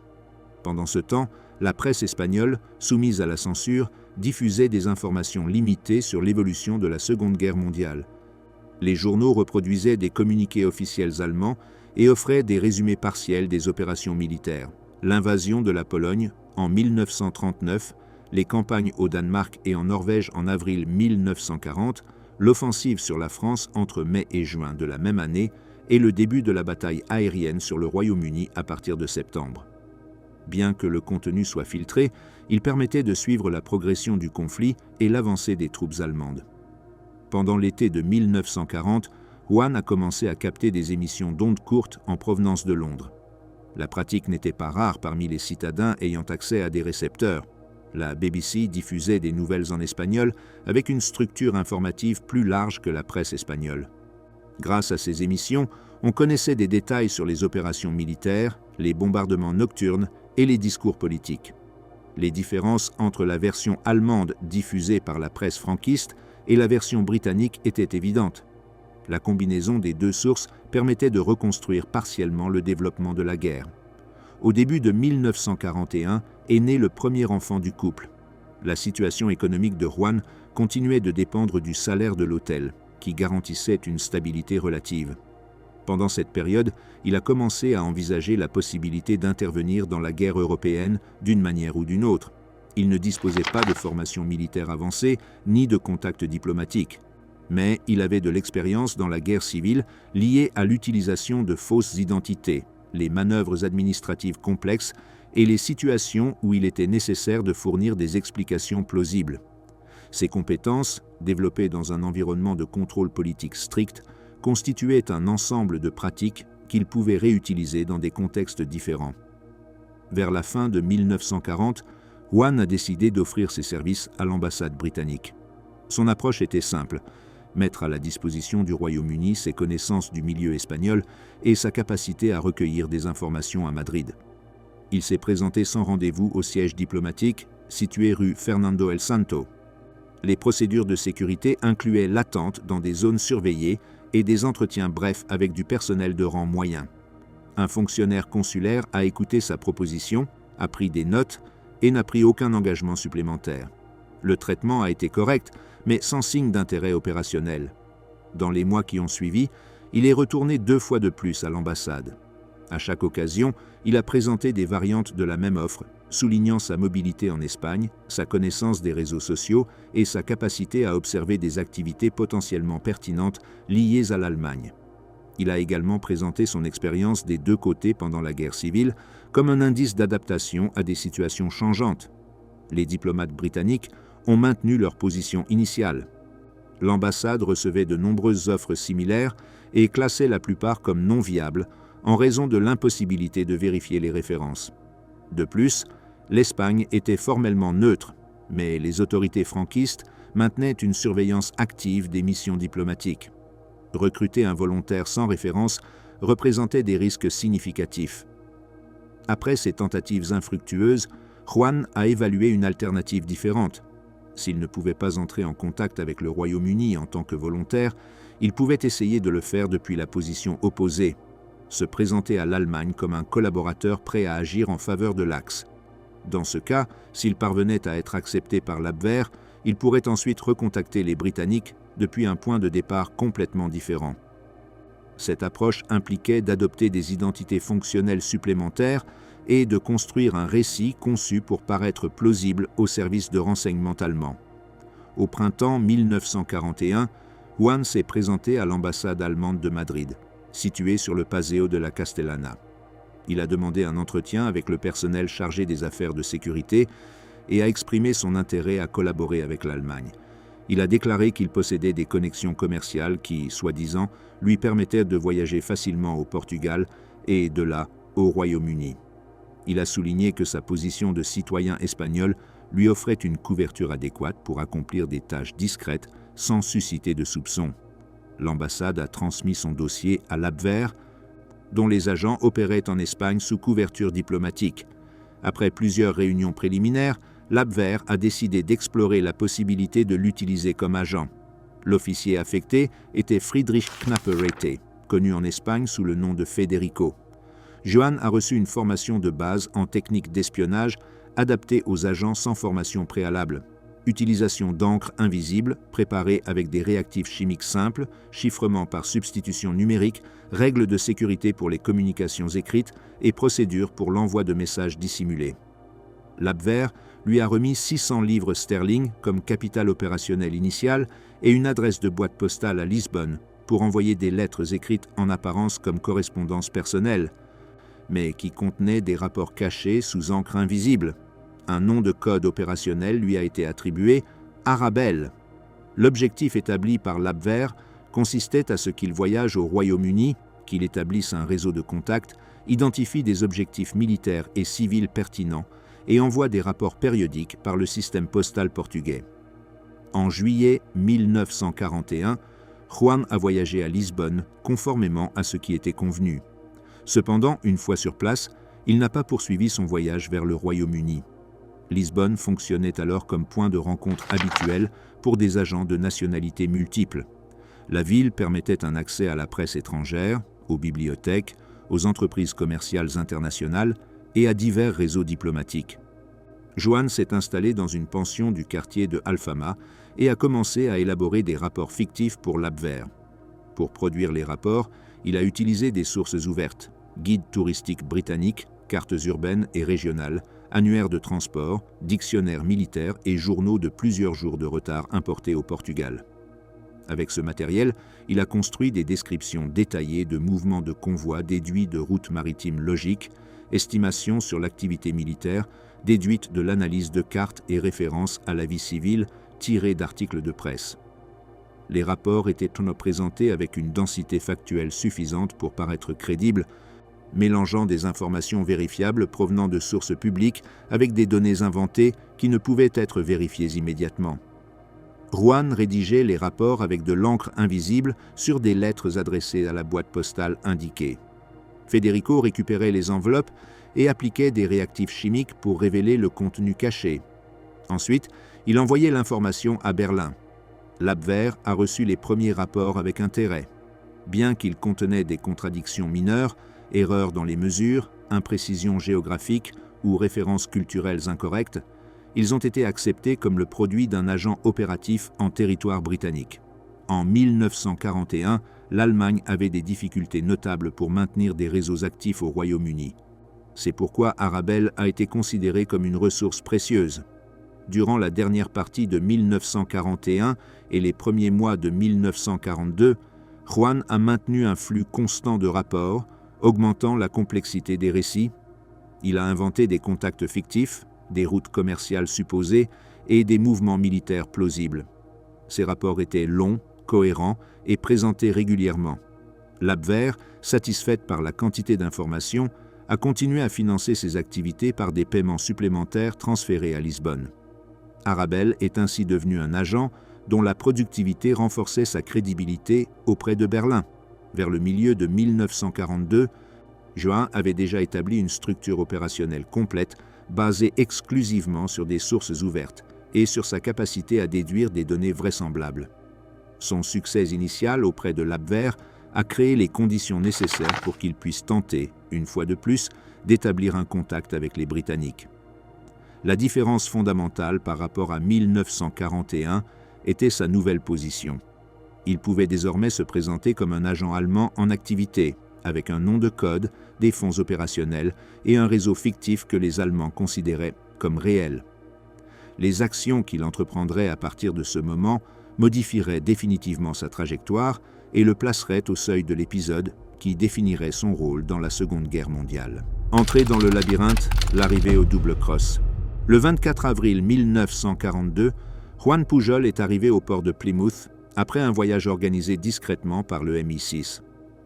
Speaker 1: Pendant ce temps, la presse espagnole, soumise à la censure, diffusait des informations limitées sur l'évolution de la Seconde Guerre mondiale. Les journaux reproduisaient des communiqués officiels allemands et offraient des résumés partiels des opérations militaires. L'invasion de la Pologne en 1939, les campagnes au Danemark et en Norvège en avril 1940, l'offensive sur la France entre mai et juin de la même année et le début de la bataille aérienne sur le Royaume-Uni à partir de septembre. Bien que le contenu soit filtré, il permettait de suivre la progression du conflit et l'avancée des troupes allemandes. Pendant l'été de 1940, Juan a commencé à capter des émissions d'ondes courtes en provenance de Londres. La pratique n'était pas rare parmi les citadins ayant accès à des récepteurs. La BBC diffusait des nouvelles en espagnol avec une structure informative plus large que la presse espagnole. Grâce à ces émissions, on connaissait des détails sur les opérations militaires, les bombardements nocturnes et les discours politiques. Les différences entre la version allemande diffusée par la presse franquiste et la version britannique étaient évidentes. La combinaison des deux sources permettait de reconstruire partiellement le développement de la guerre. Au début de 1941 est né le premier enfant du couple. La situation économique de Juan continuait de dépendre du salaire de l'hôtel, qui garantissait une stabilité relative. Pendant cette période, il a commencé à envisager la possibilité d'intervenir dans la guerre européenne d'une manière ou d'une autre. Il ne disposait pas de formation militaire avancée ni de contacts diplomatiques, mais il avait de l'expérience dans la guerre civile liée à l'utilisation de fausses identités, les manœuvres administratives complexes et les situations où il était nécessaire de fournir des explications plausibles. Ces compétences, développées dans un environnement de contrôle politique strict, constituaient un ensemble de pratiques qu'il pouvait réutiliser dans des contextes différents. Vers la fin de 1940, Juan a décidé d'offrir ses services à l'ambassade britannique. Son approche était simple, mettre à la disposition du Royaume-Uni ses connaissances du milieu espagnol et sa capacité à recueillir des informations à Madrid. Il s'est présenté sans rendez-vous au siège diplomatique, situé rue Fernando el Santo. Les procédures de sécurité incluaient l'attente dans des zones surveillées et des entretiens brefs avec du personnel de rang moyen. Un fonctionnaire consulaire a écouté sa proposition, a pris des notes et n'a pris aucun engagement supplémentaire. Le traitement a été correct, mais sans signe d'intérêt opérationnel. Dans les mois qui ont suivi, il est retourné 2 fois de plus à l'ambassade. À chaque occasion, il a présenté des variantes de la même offre, soulignant sa mobilité en Espagne, sa connaissance des réseaux sociaux et sa capacité à observer des activités potentiellement pertinentes liées à l'Allemagne. Il a également présenté son expérience des deux côtés pendant la guerre civile comme un indice d'adaptation à des situations changeantes. Les diplomates britanniques ont maintenu leur position initiale. L'ambassade recevait de nombreuses offres similaires et classait la plupart comme non viables en raison de l'impossibilité de vérifier les références. De plus, l'Espagne était formellement neutre, mais les autorités franquistes maintenaient une surveillance active des missions diplomatiques. Recruter un volontaire sans référence représentait des risques significatifs. Après ces tentatives infructueuses, Juan a évalué une alternative différente. S'il ne pouvait pas entrer en contact avec le Royaume-Uni en tant que volontaire, il pouvait essayer de le faire depuis la position opposée, se présenter à l'Allemagne comme un collaborateur prêt à agir en faveur de l'Axe. Dans ce cas, s'il parvenait à être accepté par l'Abwehr, il pourrait ensuite recontacter les Britanniques depuis un point de départ complètement différent. Cette approche impliquait d'adopter des identités fonctionnelles supplémentaires et de construire un récit conçu pour paraître plausible au service de renseignement allemand. Au printemps 1941, Juan s'est présenté à l'ambassade allemande de Madrid, située sur le Paseo de la Castellana. Il a demandé un entretien avec le personnel chargé des affaires de sécurité et a exprimé son intérêt à collaborer avec l'Allemagne. Il a déclaré qu'il possédait des connexions commerciales qui, soi-disant, lui permettaient de voyager facilement au Portugal et, de là, au Royaume-Uni. Il a souligné que sa position de citoyen espagnol lui offrait une couverture adéquate pour accomplir des tâches discrètes sans susciter de soupçons. L'ambassade a transmis son dossier à l'Abwehr, dont les agents opéraient en Espagne sous couverture diplomatique. Après plusieurs réunions préliminaires, l'Abwehr a décidé d'explorer la possibilité de l'utiliser comme agent. L'officier affecté était Friedrich Knapperete, connu en Espagne sous le nom de Federico. Juan a reçu une formation de base en technique d'espionnage adaptée aux agents sans formation préalable. Utilisation d'encre invisible, préparée avec des réactifs chimiques simples, chiffrement par substitution numérique, règles de sécurité pour les communications écrites et procédures pour l'envoi de messages dissimulés. L'Abwehr lui a remis 600 livres sterling comme capital opérationnel initial et une adresse de boîte postale à Lisbonne pour envoyer des lettres écrites en apparence comme correspondance personnelle, mais qui contenaient des rapports cachés sous encre invisible. Un nom de code opérationnel lui a été attribué, Arabelle. L'objectif établi par l'Abwehr consistait à ce qu'il voyage au Royaume-Uni, qu'il établisse un réseau de contacts, identifie des objectifs militaires et civils pertinents et envoie des rapports périodiques par le système postal portugais. En juillet 1941, Juan a voyagé à Lisbonne conformément à ce qui était convenu. Cependant, une fois sur place, il n'a pas poursuivi son voyage vers le Royaume-Uni. Lisbonne fonctionnait alors comme point de rencontre habituel pour des agents de nationalités multiples. La ville permettait un accès à la presse étrangère, aux bibliothèques, aux entreprises commerciales internationales et à divers réseaux diplomatiques. Juan s'est installé dans une pension du quartier de Alfama et a commencé à élaborer des rapports fictifs pour l'Abwehr. Pour produire les rapports, il a utilisé des sources ouvertes, guides touristiques britanniques, cartes urbaines et régionales, annuaires de transport, dictionnaires militaires et journaux de plusieurs jours de retard importés au Portugal. Avec ce matériel, il a construit des descriptions détaillées de mouvements de convois déduits de routes maritimes logiques, estimations sur l'activité militaire, déduites de l'analyse de cartes et références à la vie civile tirées d'articles de presse. Les rapports étaient présentés avec une densité factuelle suffisante pour paraître crédibles, mélangeant des informations vérifiables provenant de sources publiques avec des données inventées qui ne pouvaient être vérifiées immédiatement. Juan rédigeait les rapports avec de l'encre invisible sur des lettres adressées à la boîte postale indiquée. Federico récupérait les enveloppes et appliquait des réactifs chimiques pour révéler le contenu caché. Ensuite, il envoyait l'information à Berlin. L'Abwehr a reçu les premiers rapports avec intérêt. Bien qu'ils contenaient des contradictions mineures, erreurs dans les mesures, imprécisions géographiques ou références culturelles incorrectes, ils ont été acceptés comme le produit d'un agent opératif en territoire britannique. En 1941, l'Allemagne avait des difficultés notables pour maintenir des réseaux actifs au Royaume-Uni. C'est pourquoi Arabelle a été considéré comme une ressource précieuse. Durant la dernière partie de 1941 et les premiers mois de 1942, Juan a maintenu un flux constant de rapports, augmentant la complexité des récits. Il a inventé des contacts fictifs, des routes commerciales supposées et des mouvements militaires plausibles. Ces rapports étaient longs, cohérents et présentés régulièrement. L'Abwehr, satisfaite par la quantité d'informations, a continué à financer ses activités par des paiements supplémentaires transférés à Lisbonne. Arabelle est ainsi devenu un agent dont la productivité renforçait sa crédibilité auprès de Berlin. Vers le milieu de 1942, Join avait déjà établi une structure opérationnelle complète basée exclusivement sur des sources ouvertes et sur sa capacité à déduire des données vraisemblables. Son succès initial auprès de l'Abwehr a créé les conditions nécessaires pour qu'il puisse tenter, une fois de plus, d'établir un contact avec les Britanniques. La différence fondamentale par rapport à 1941 était sa nouvelle position. Il pouvait désormais se présenter comme un agent allemand en activité, avec un nom de code, des fonds opérationnels et un réseau fictif que les Allemands considéraient comme réel. Les actions qu'il entreprendrait à partir de ce moment modifieraient définitivement sa trajectoire et le placeraient au seuil de l'épisode qui définirait son rôle dans la Seconde Guerre mondiale. Entrée dans le labyrinthe, l'arrivée au double cross. Le 24 avril 1942, Juan Pujol est arrivé au port de Plymouth après un voyage organisé discrètement par le MI6.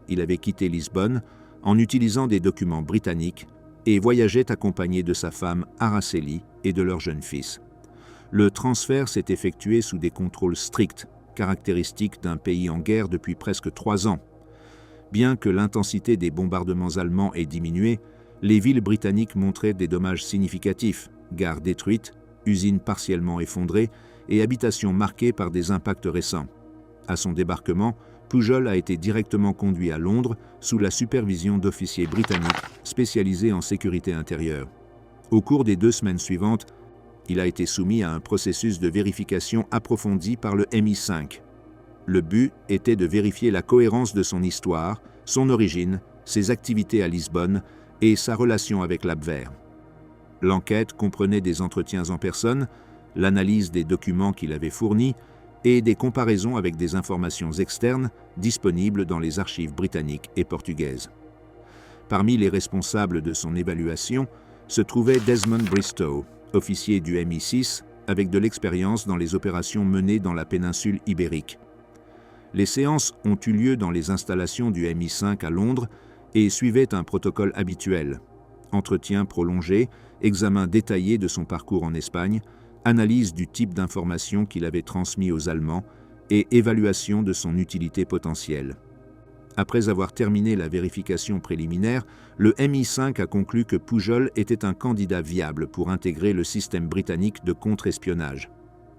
Speaker 1: Il avait quitté Lisbonne en utilisant des documents britanniques et voyageait accompagné de sa femme Araceli et de leur jeune fils. Le transfert s'est effectué sous des contrôles stricts, caractéristiques d'un pays en guerre depuis presque 3 ans. Bien que l'intensité des bombardements allemands ait diminué, les villes britanniques montraient des dommages significatifs, gares détruites, usines partiellement effondrées et habitations marquées par des impacts récents. À son débarquement, Pujol a été directement conduit à Londres sous la supervision d'officiers britanniques spécialisés en sécurité intérieure. Au cours des 2 semaines suivantes, il a été soumis à un processus de vérification approfondi par le MI5. Le but était de vérifier la cohérence de son histoire, son origine, ses activités à Lisbonne et sa relation avec l'Abwehr. L'enquête comprenait des entretiens en personne, l'analyse des documents qu'il avait fournis et des comparaisons avec des informations externes disponibles dans les archives britanniques et portugaises. Parmi les responsables de son évaluation se trouvait Desmond Bristow, officier du MI6 avec de l'expérience dans les opérations menées dans la péninsule ibérique. Les séances ont eu lieu dans les installations du MI5 à Londres et suivaient un protocole habituel. Entretien prolongé, examen détaillé de son parcours en Espagne, analyse du type d'informations qu'il avait transmis aux Allemands et évaluation de son utilité potentielle. Après avoir terminé la vérification préliminaire, le MI5 a conclu que Pujol était un candidat viable pour intégrer le système britannique de contre-espionnage.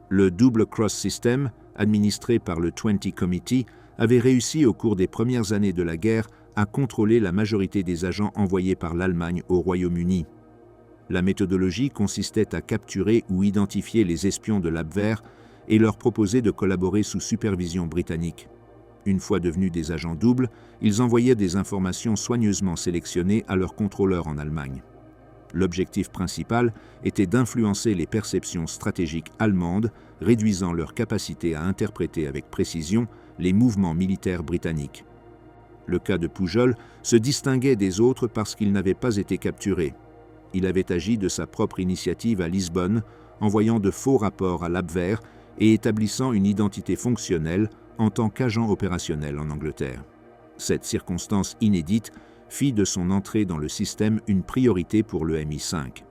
Speaker 1: Le Double Cross System, administré par le 20 Committee, avait réussi au cours des premières années de la guerre à contrôler la majorité des agents envoyés par l'Allemagne au Royaume-Uni. La méthodologie consistait à capturer ou identifier les espions de l'Abwehr et leur proposer de collaborer sous supervision britannique. Une fois devenus des agents doubles, ils envoyaient des informations soigneusement sélectionnées à leurs contrôleurs en Allemagne. L'objectif principal était d'influencer les perceptions stratégiques allemandes, réduisant leur capacité à interpréter avec précision les mouvements militaires britanniques. Le cas de Pujol se distinguait des autres parce qu'il n'avait pas été capturé. Il avait agi de sa propre initiative à Lisbonne, envoyant de faux rapports à l'Abwehr et établissant une identité fonctionnelle en tant qu'agent opérationnel en Angleterre. Cette circonstance inédite fit de son entrée dans le système une priorité pour le MI5.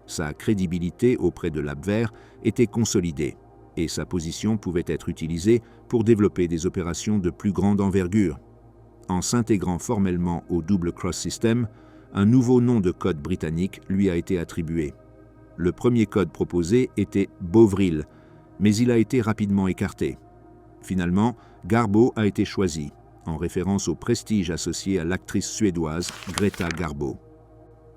Speaker 1: Sa crédibilité auprès de l'Abwehr était consolidée et sa position pouvait être utilisée pour développer des opérations de plus grande envergure. En s'intégrant formellement au Double Cross System, un nouveau nom de code britannique lui a été attribué. Le premier code proposé était Bovril, mais il a été rapidement écarté. Finalement, Garbo a été choisi, en référence au prestige associé à l'actrice suédoise Greta Garbo.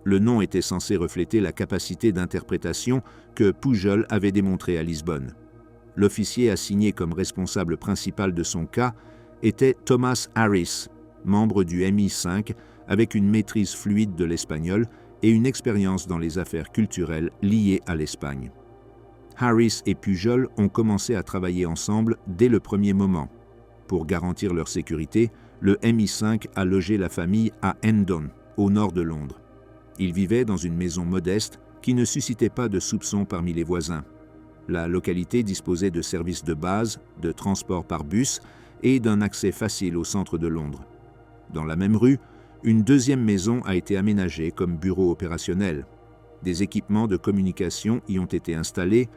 Speaker 1: Le nom était censé refléter la capacité d'interprétation que Pujol avait démontrée à Lisbonne. L'officier assigné comme responsable principal de son cas était Thomas Harris, membre du MI5 avec une maîtrise fluide de l'espagnol et une expérience dans les affaires culturelles liées à l'Espagne. Harris et Pujol ont commencé à travailler ensemble dès le premier moment. Pour garantir leur sécurité, le MI5 a logé la famille à Hendon, au nord de Londres. Ils vivaient dans une maison modeste qui ne suscitait pas de soupçons parmi les voisins. La localité disposait de services de base, de transport par bus et d'un accès facile au centre de Londres. Dans la même rue, une deuxième maison a été aménagée comme bureau opérationnel. Des équipements de communication y ont été installés,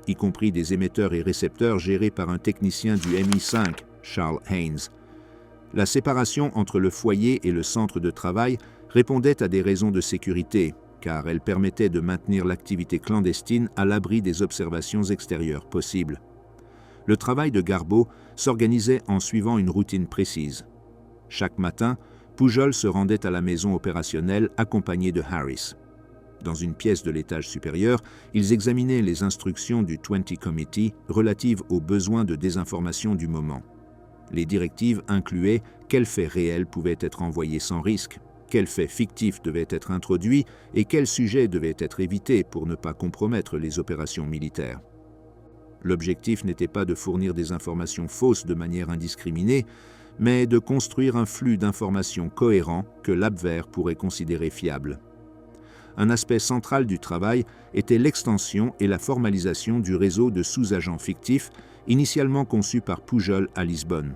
Speaker 1: y compris des émetteurs et récepteurs gérés par un technicien du MI5, Charles Haynes. La séparation entre le foyer et le centre de travail répondait à des raisons de sécurité, car elle permettait de maintenir l'activité clandestine à l'abri des observations extérieures possibles. Le travail de Garbeau s'organisait en suivant une routine précise. Chaque matin, Pujol se rendait à la maison opérationnelle accompagné de Harris. Dans une pièce de l'étage supérieur, ils examinaient les instructions du 20 Committee relatives aux besoins de désinformation du moment. Les directives incluaient quels faits réels pouvaient être envoyés sans risque, quels faits fictifs devaient être introduits et quels sujets devaient être évités pour ne pas compromettre les opérations militaires. L'objectif n'était pas de fournir des informations fausses de manière indiscriminée, mais de construire un flux d'informations cohérent que l'Abwehr pourrait considérer fiable. Un aspect central du travail était l'extension et la formalisation du réseau de sous-agents fictifs initialement conçu par Pujol à Lisbonne.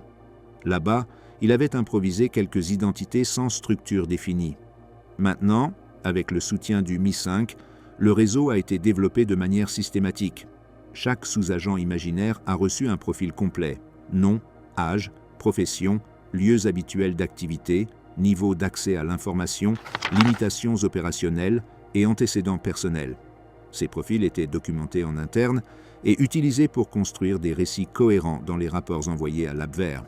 Speaker 1: Là-bas, il avait improvisé quelques identités sans structure définie. Maintenant, avec le soutien du MI5, le réseau a été développé de manière systématique. Chaque sous-agent imaginaire a reçu un profil complet: nom, âge, profession, lieux habituels d'activité, niveau d'accès à l'information, limitations opérationnelles et antécédents personnels. Ces profils étaient documentés en interne et utilisés pour construire des récits cohérents dans les rapports envoyés à l'Abwehr.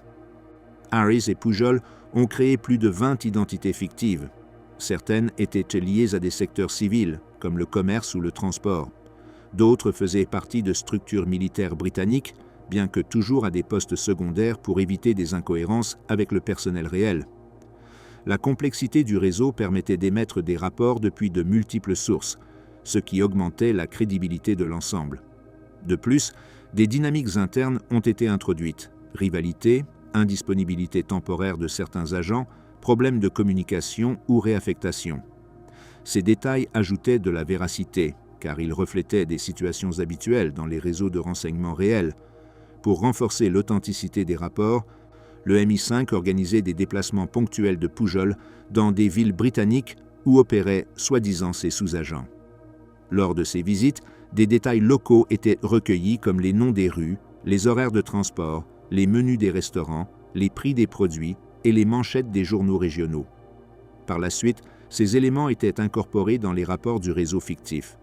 Speaker 1: Harris et Pujol ont créé plus de 20 identités fictives. Certaines étaient liées à des secteurs civils, comme le commerce ou le transport. D'autres faisaient partie de structures militaires britanniques, bien que toujours à des postes secondaires pour éviter des incohérences avec le personnel réel. La complexité du réseau permettait d'émettre des rapports depuis de multiples sources, ce qui augmentait la crédibilité de l'ensemble. De plus, des dynamiques internes ont été introduites: rivalité, indisponibilité temporaire de certains agents, problèmes de communication ou réaffectation. Ces détails ajoutaient de la véracité, car ils reflétaient des situations habituelles dans les réseaux de renseignement réels. Pour renforcer l'authenticité des rapports, le MI5 organisait des déplacements ponctuels de Pujol dans des villes britanniques où opéraient soi-disant ses sous-agents. Lors de ces visites, des détails locaux étaient recueillis comme les noms des rues, les horaires de transport, les menus des restaurants, les prix des produits et les manchettes des journaux régionaux. Par la suite, ces éléments étaient incorporés dans les rapports du réseau fictif.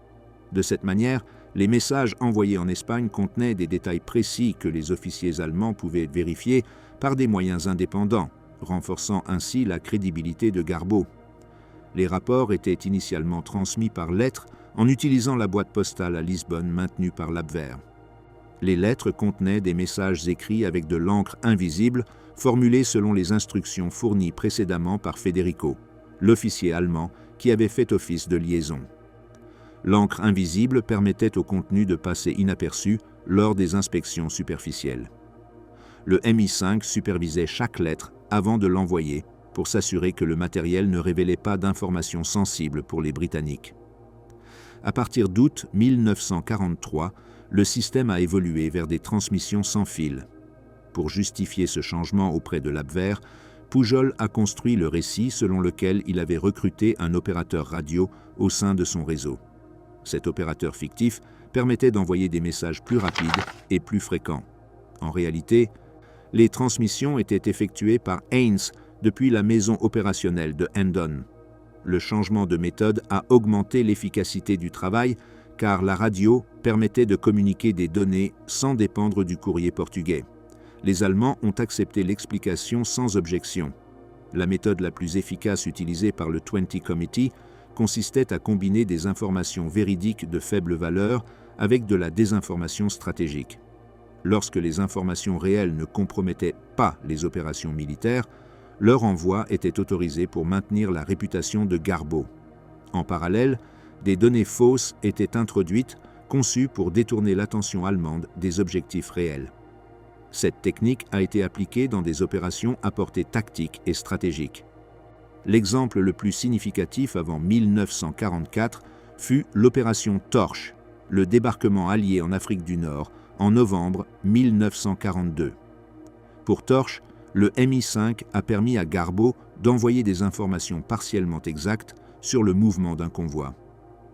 Speaker 1: De cette manière, les messages envoyés en Espagne contenaient des détails précis que les officiers allemands pouvaient vérifier par des moyens indépendants, renforçant ainsi la crédibilité de Garbeau. Les rapports étaient initialement transmis par lettres en utilisant la boîte postale à Lisbonne maintenue par l'Abwehr. Les lettres contenaient des messages écrits avec de l'encre invisible, formulés selon les instructions fournies précédemment par Federico, l'officier allemand qui avait fait office de liaison. L'encre invisible permettait au contenu de passer inaperçu lors des inspections superficielles. Le MI5 supervisait chaque lettre avant de l'envoyer pour s'assurer que le matériel ne révélait pas d'informations sensibles pour les Britanniques. À partir d'août 1943, le système a évolué vers des transmissions sans fil. Pour justifier ce changement auprès de l'Abwehr, Pujol a construit le récit selon lequel il avait recruté un opérateur radio au sein de son réseau. Cet opérateur fictif permettait d'envoyer des messages plus rapides et plus fréquents. En réalité, les transmissions étaient effectuées par Haynes depuis la maison opérationnelle de Hendon. Le changement de méthode a augmenté l'efficacité du travail car la radio permettait de communiquer des données sans dépendre du courrier portugais. Les Allemands ont accepté l'explication sans objection. La méthode la plus efficace utilisée par le 20 Committee consistait à combiner des informations véridiques de faible valeur avec de la désinformation stratégique. Lorsque les informations réelles ne compromettaient pas les opérations militaires, leur envoi était autorisé pour maintenir la réputation de Garbeau. En parallèle, des données fausses étaient introduites, conçues pour détourner l'attention allemande des objectifs réels. Cette technique a été appliquée dans des opérations à portée tactique et stratégique. L'exemple le plus significatif avant 1944 fut l'opération Torche, le débarquement allié en Afrique du Nord en novembre 1942. Pour Torch, le Mi-5 a permis à Garbeau d'envoyer des informations partiellement exactes sur le mouvement d'un convoi.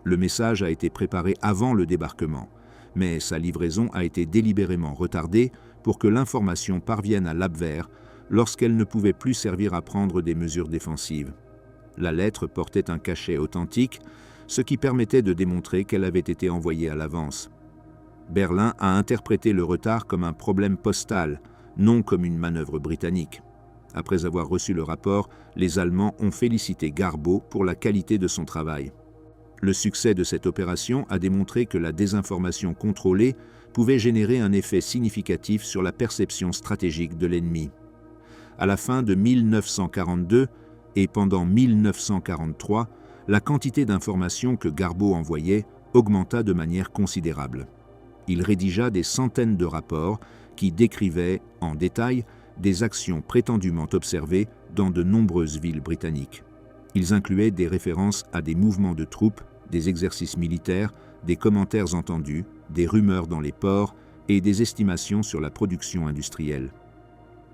Speaker 1: Le message a été préparé avant le débarquement, mais sa livraison a été délibérément retardée pour que l'information parvienne à l'Abwehr lorsqu'elle ne pouvait plus servir à prendre des mesures défensives. La lettre portait un cachet authentique, ce qui permettait de démontrer qu'elle avait été envoyée à l'avance. Berlin a interprété le retard comme un problème postal, non comme une manœuvre britannique. Après avoir reçu le rapport, les Allemands ont félicité Garbeau pour la qualité de son travail. Le succès de cette opération a démontré que la désinformation contrôlée pouvait générer un effet significatif sur la perception stratégique de l'ennemi. À la fin de 1942 et pendant 1943, la quantité d'informations que Garbeau envoyait augmenta de manière considérable. Il rédigea des centaines de rapports qui décrivaient en détail des actions prétendument observées dans de nombreuses villes britanniques. Ils incluaient des références à des mouvements de troupes, des exercices militaires, des commentaires entendus, des rumeurs dans les ports et des estimations sur la production industrielle.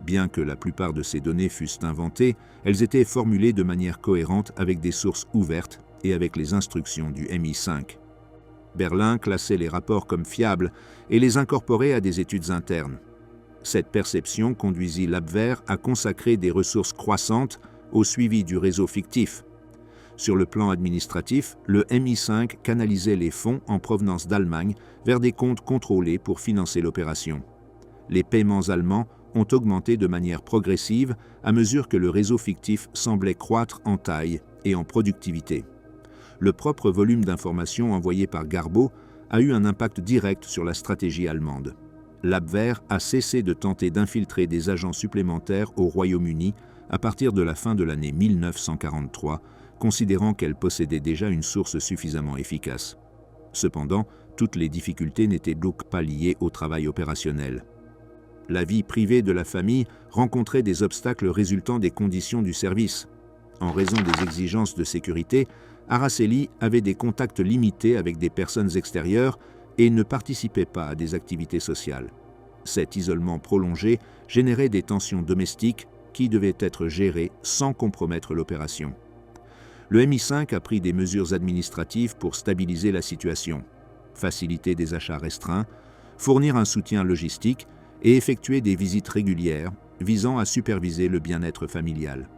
Speaker 1: Bien que la plupart de ces données fussent inventées, elles étaient formulées de manière cohérente avec des sources ouvertes et avec les instructions du Mi-5. Berlin classait les rapports comme fiables et les incorporait à des études internes. Cette perception conduisit l'Abwehr à consacrer des ressources croissantes au suivi du réseau fictif. Sur le plan administratif, le Mi-5 canalisait les fonds en provenance d'Allemagne vers des comptes contrôlés pour financer l'opération. Les paiements allemands ont augmenté de manière progressive à mesure que le réseau fictif semblait croître en taille et en productivité. Le propre volume d'informations envoyé par Garbeau a eu un impact direct sur la stratégie allemande. L'Abwehr a cessé de tenter d'infiltrer des agents supplémentaires au Royaume-Uni à partir de la fin de l'année 1943, considérant qu'elle possédait déjà une source suffisamment efficace. Cependant, toutes les difficultés n'étaient donc pas liées au travail opérationnel. La vie privée de la famille rencontrait des obstacles résultant des conditions du service. En raison des exigences de sécurité, Araceli avait des contacts limités avec des personnes extérieures et ne participait pas à des activités sociales. Cet isolement prolongé générait des tensions domestiques qui devaient être gérées sans compromettre l'opération. Le Mi-5 a pris des mesures administratives pour stabiliser la situation, faciliter des achats restreints, fournir un soutien logistique et effectuer des visites régulières visant à superviser le bien-être familial.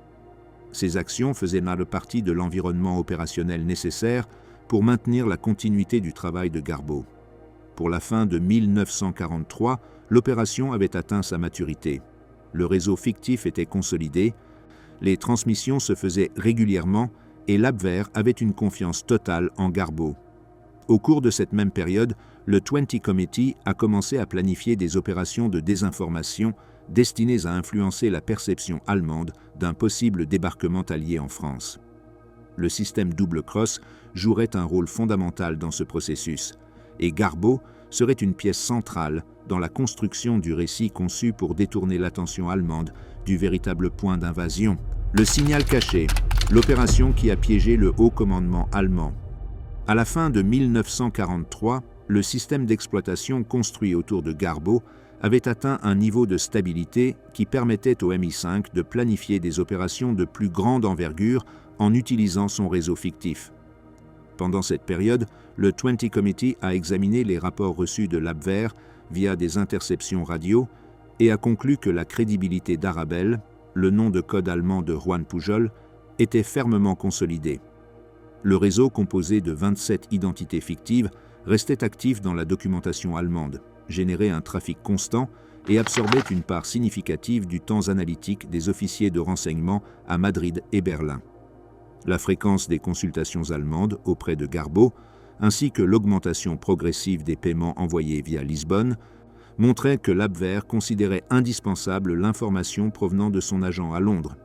Speaker 1: Ces actions faisaient mal partie de l'environnement opérationnel nécessaire pour maintenir la continuité du travail de Garbeau. Pour la fin de 1943, l'opération avait atteint sa maturité. Le réseau fictif était consolidé, les transmissions se faisaient régulièrement et l'Abwehr avait une confiance totale en Garbeau. Au cours de cette même période, le 20 Committee a commencé à planifier des opérations de désinformation destinées à influencer la perception allemande d'un possible débarquement allié en France. Le système double-cross jouerait un rôle fondamental dans ce processus, et Garbeau serait une pièce centrale dans la construction du récit conçu pour détourner l'attention allemande du véritable point d'invasion. Le signal caché, l'opération qui a piégé le haut commandement allemand. À la fin de 1943, le système d'exploitation construit autour de Garbeau avait atteint un niveau de stabilité qui permettait au Mi-5 de planifier des opérations de plus grande envergure en utilisant son réseau fictif. Pendant cette période, le 20 Committee a examiné les rapports reçus de l'Abwehr via des interceptions radio et a conclu que la crédibilité d'Arabelle, le nom de code allemand de Juan Pujol, était fermement consolidée. Le réseau, composé de 27 identités fictives, restait actif dans la documentation allemande, générait un trafic constant et absorbait une part significative du temps analytique des officiers de renseignement à Madrid et Berlin. La fréquence des consultations allemandes auprès de Garbeau, ainsi que l'augmentation progressive des paiements envoyés via Lisbonne, montraient que l'Abwehr considérait indispensable l'information provenant de son agent à Londres.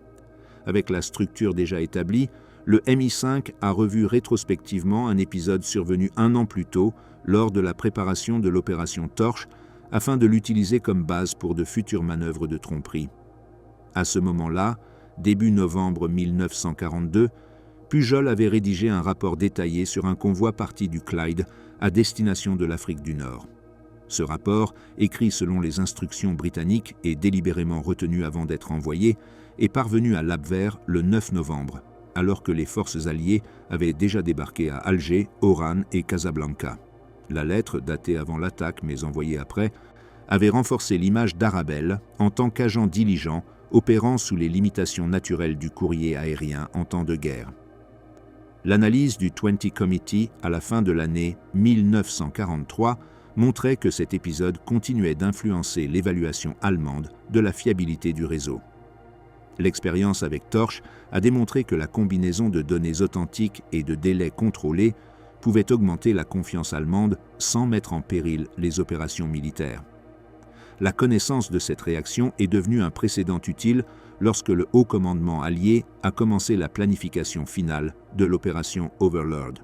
Speaker 1: Avec la structure déjà établie, le Mi-5 a revu rétrospectivement un épisode survenu 1 an plus tôt lors de la préparation de l'opération Torch afin de l'utiliser comme base pour de futures manœuvres de tromperie. À ce moment-là, début novembre 1942, Pujol avait rédigé un rapport détaillé sur un convoi parti du Clyde à destination de l'Afrique du Nord. Ce rapport, écrit selon les instructions britanniques et délibérément retenu avant d'être envoyé, est parvenu à Labvert le 9 novembre, alors que les forces alliées avaient déjà débarqué à Alger, Oran et Casablanca. La lettre, datée avant l'attaque mais envoyée après, avait renforcé l'image d'Arabelle en tant qu'agent diligent opérant sous les limitations naturelles du courrier aérien en temps de guerre. L'analyse du 20 Committee à la fin de l'année 1943 montrait que cet épisode continuait d'influencer l'évaluation allemande de la fiabilité du réseau. L'expérience avec Torch a démontré que la combinaison de données authentiques et de délais contrôlés pouvait augmenter la confiance allemande sans mettre en péril les opérations militaires. La connaissance de cette réaction est devenue un précédent utile lorsque le haut commandement allié a commencé la planification finale de l'opération Overlord.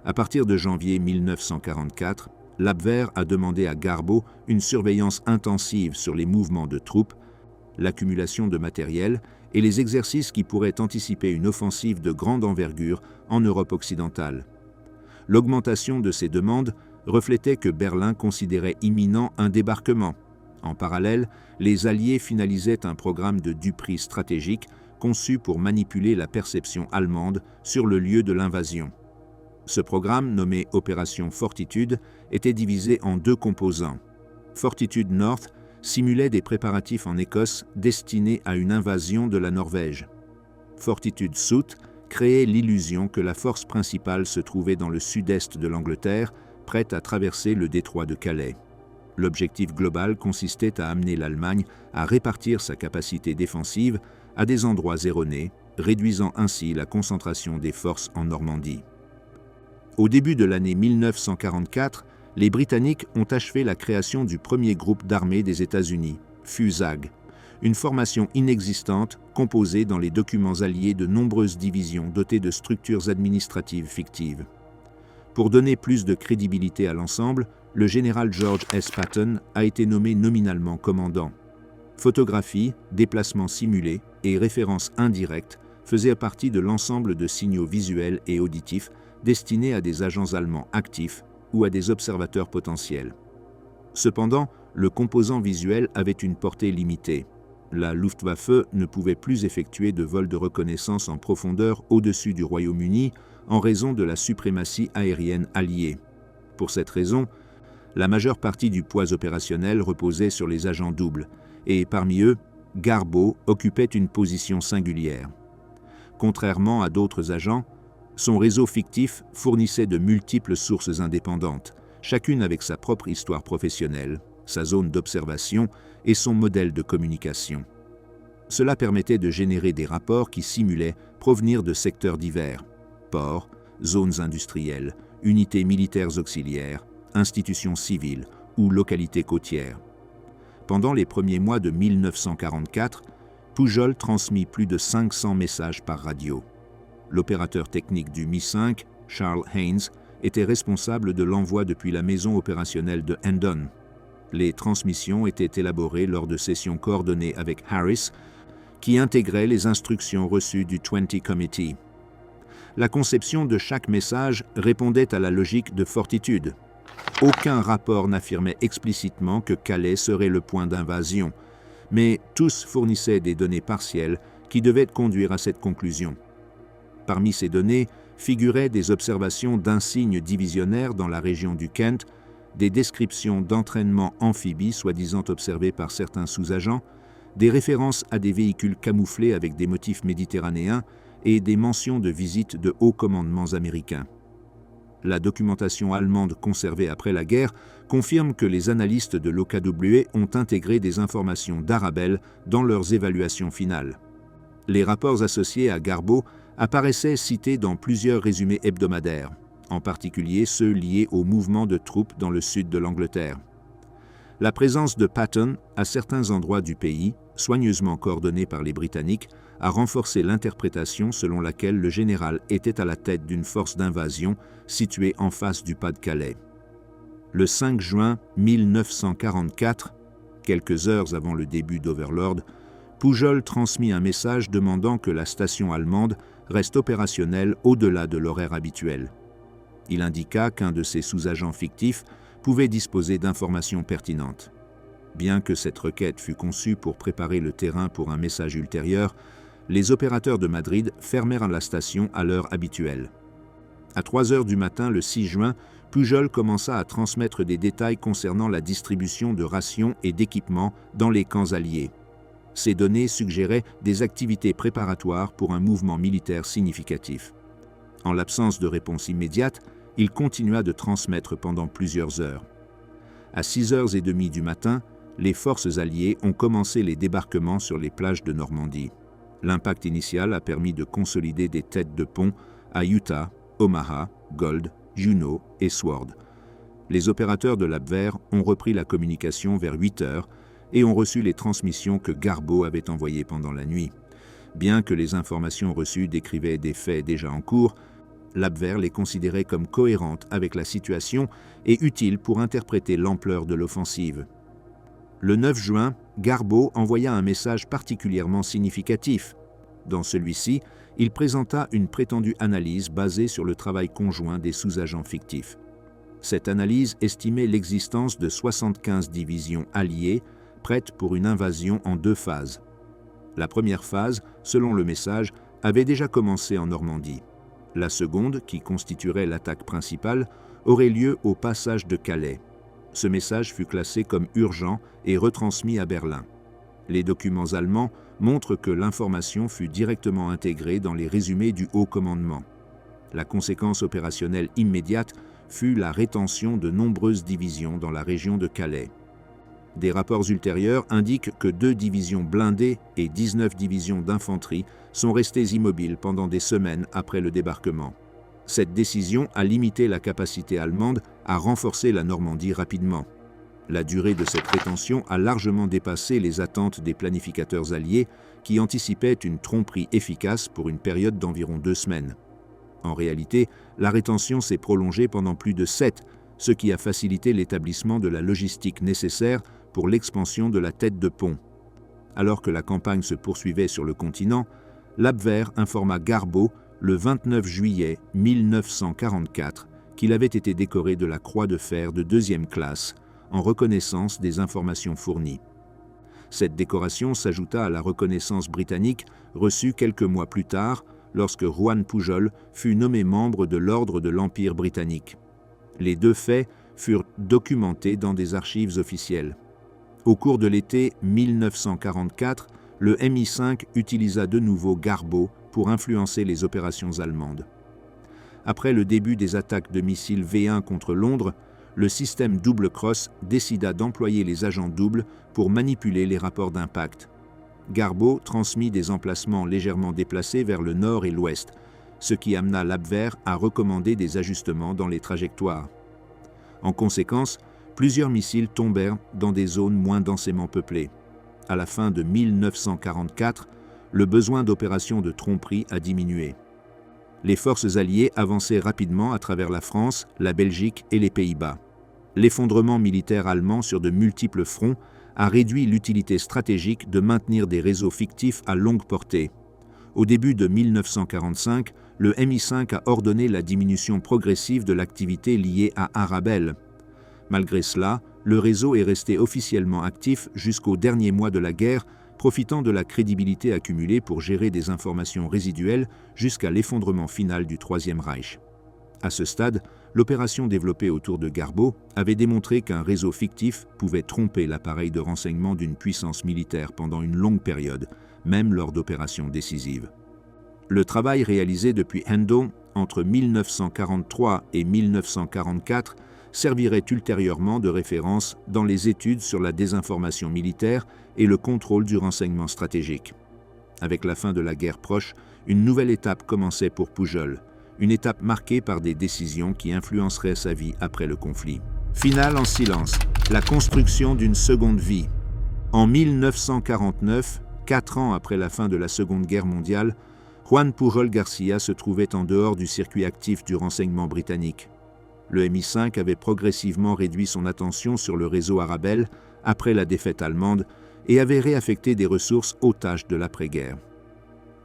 Speaker 1: À partir de janvier 1944, l'Abwehr a demandé à Garbo une surveillance intensive sur les mouvements de troupes, l'accumulation de matériel et les exercices qui pourraient anticiper une offensive de grande envergure en Europe occidentale. L'augmentation de ces demandes reflétait que Berlin considérait imminent un débarquement. En parallèle, les Alliés finalisaient un programme de duperie stratégique conçu pour manipuler la perception allemande sur le lieu de l'invasion. Ce programme, nommé Opération Fortitude, était divisé en deux composants. Fortitude North simulait des préparatifs en Écosse destinés à une invasion de la Norvège. Fortitude South créait l'illusion que la force principale se trouvait dans le sud-est de l'Angleterre, prête à traverser le détroit de Calais. L'objectif global consistait à amener l'Allemagne à répartir sa capacité défensive à des endroits erronés, réduisant ainsi la concentration des forces en Normandie. Au début de l'année 1944, les Britanniques ont achevé la création du premier groupe d'armée des États-Unis, FUSAG, une formation inexistante composée dans les documents alliés de nombreuses divisions dotées de structures administratives fictives. Pour donner plus de crédibilité à l'ensemble, le général George S. Patton a été nommé nominalement commandant. Photographie, déplacements simulés et références indirectes faisaient partie de l'ensemble de signaux visuels et auditifs destinés à des agents allemands actifs ou à des observateurs potentiels. Cependant, le composant visuel avait une portée limitée. La Luftwaffe ne pouvait plus effectuer de vols de reconnaissance en profondeur au-dessus du Royaume-Uni en raison de la suprématie aérienne alliée. Pour cette raison, la majeure partie du poids opérationnel reposait sur les agents doubles, et parmi eux, Garbo occupait une position singulière. Contrairement à d'autres agents, son réseau fictif fournissait de multiples sources indépendantes, chacune avec sa propre histoire professionnelle, sa zone d'observation et son modèle de communication. Cela permettait de générer des rapports qui simulaient provenir de secteurs divers, ports, zones industrielles, unités militaires auxiliaires, institutions civiles ou localités côtières. Pendant les premiers mois de 1944, Pujol transmit plus de 500 messages par radio. L'opérateur technique du Mi-5, Charles Haynes, était responsable de l'envoi depuis la maison opérationnelle de Hendon. Les transmissions étaient élaborées lors de sessions coordonnées avec Harris, qui intégraient les instructions reçues du 20 Committee. La conception de chaque message répondait à la logique de Fortitude. Aucun rapport n'affirmait explicitement que Calais serait le point d'invasion, mais tous fournissaient des données partielles qui devaient conduire à cette conclusion. Parmi ces données figuraient des observations d'insignes divisionnaires dans la région du Kent, des descriptions d'entraînements amphibies soi-disant observés par certains sous-agents, des références à des véhicules camouflés avec des motifs méditerranéens et des mentions de visites de hauts commandements américains. La documentation allemande conservée après la guerre confirme que les analystes de l'OKW ont intégré des informations d'Arabelle dans leurs évaluations finales. Les rapports associés à Garbo apparaissaient cités dans plusieurs résumés hebdomadaires, en particulier ceux liés au mouvement de troupes dans le sud de l'Angleterre. La présence de Patton à certains endroits du pays, soigneusement coordonnée par les Britanniques, a renforcé l'interprétation selon laquelle le général était à la tête d'une force d'invasion située en face du Pas-de-Calais. Le 5 juin 1944, quelques heures avant le début d'Overlord, Pujol transmit un message demandant que la station allemande restent opérationnels au-delà de l'horaire habituel. Il indiqua qu'un de ses sous-agents fictifs pouvait disposer d'informations pertinentes. Bien que cette requête fût conçue pour préparer le terrain pour un message ultérieur, les opérateurs de Madrid fermèrent la station à l'heure habituelle. À 3 heures du matin, le 6 juin, Pujol commença à transmettre des détails concernant la distribution de rations et d'équipements dans les camps alliés. Ces données suggéraient des activités préparatoires pour un mouvement militaire significatif. En l'absence de réponse immédiate, il continua de transmettre pendant plusieurs heures. À 6h30 du matin, les forces alliées ont commencé les débarquements sur les plages de Normandie. L'impact initial a permis de consolider des têtes de pont à Utah, Omaha, Gold, Juneau et Sword. Les opérateurs de l'Abwehr ont repris la communication vers 8 heures et ont reçu les transmissions que Garbeau avait envoyées pendant la nuit. Bien que les informations reçues décrivaient des faits déjà en cours, l'Abwehr les considérait comme cohérentes avec la situation et utiles pour interpréter l'ampleur de l'offensive. Le 9 juin, Garbeau envoya un message particulièrement significatif. Dans celui-ci, il présenta une prétendue analyse basée sur le travail conjoint des sous-agents fictifs. Cette analyse estimait l'existence de 75 divisions alliées prêtes pour une invasion en 2 phases. La première phase, selon le message, avait déjà commencé en Normandie. La seconde, qui constituerait l'attaque principale, aurait lieu au passage de Calais. Ce message fut classé comme urgent et retransmis à Berlin. Les documents allemands montrent que l'information fut directement intégrée dans les résumés du haut commandement. La conséquence opérationnelle immédiate fut la rétention de nombreuses divisions dans la région de Calais. Des rapports ultérieurs indiquent que 2 divisions blindées et 19 divisions d'infanterie sont restées immobiles pendant des semaines après le débarquement. Cette décision a limité la capacité allemande à renforcer la Normandie rapidement. La durée de cette rétention a largement dépassé les attentes des planificateurs alliés qui anticipaient une tromperie efficace pour une période d'environ 2 semaines. En réalité, la rétention s'est prolongée pendant plus de 7, ce qui a facilité l'établissement de la logistique nécessaire pour l'expansion de la tête de pont. Alors que la campagne se poursuivait sur le continent, l'Abwehr informa Garbeau le 29 juillet 1944 qu'il avait été décoré de la Croix de fer de 2e classe en reconnaissance des informations fournies. Cette décoration s'ajouta à la reconnaissance britannique reçue quelques mois plus tard lorsque Juan Pujol fut nommé membre de l'Ordre de l'Empire britannique. Les 2 faits furent documentés dans des archives officielles. Au cours de l'été 1944, le MI5 utilisa de nouveau Garbeau pour influencer les opérations allemandes. Après le début des attaques de missiles V1 contre Londres, le système double cross décida d'employer les agents doubles pour manipuler les rapports d'impact. Garbeau transmit des emplacements légèrement déplacés vers le nord et l'ouest, ce qui amena l'Abwehr à recommander des ajustements dans les trajectoires. En conséquence, plusieurs missiles tombèrent dans des zones moins densément peuplées. À la fin de 1944, le besoin d'opérations de tromperie a diminué. Les forces alliées avançaient rapidement à travers la France, la Belgique et les Pays-Bas. L'effondrement militaire allemand sur de multiples fronts a réduit l'utilité stratégique de maintenir des réseaux fictifs à longue portée. Au début de 1945, le MI5 a ordonné la diminution progressive de l'activité liée à Arabelle. Malgré cela, le réseau est resté officiellement actif jusqu'au dernier mois de la guerre, profitant de la crédibilité accumulée pour gérer des informations résiduelles jusqu'à l'effondrement final du Troisième Reich. À ce stade, l'opération développée autour de Garbeau avait démontré qu'un réseau fictif pouvait tromper l'appareil de renseignement d'une puissance militaire pendant une longue période, même lors d'opérations décisives. Le travail réalisé depuis Hendon entre 1943 et 1944 servirait ultérieurement de référence dans les études sur la désinformation militaire et le contrôle du renseignement stratégique. Avec la fin de la guerre proche, une nouvelle étape commençait pour Pujol, une étape marquée par des décisions qui influenceraient sa vie après le conflit. Finale en silence, la construction d'une seconde vie. En 1949, 4 ans après la fin de la Seconde Guerre mondiale, Juan Pujol Garcia se trouvait en dehors du circuit actif du renseignement britannique. Le MI5 avait progressivement réduit son attention sur le réseau Arabelle après la défaite allemande et avait réaffecté des ressources aux tâches de l'après-guerre.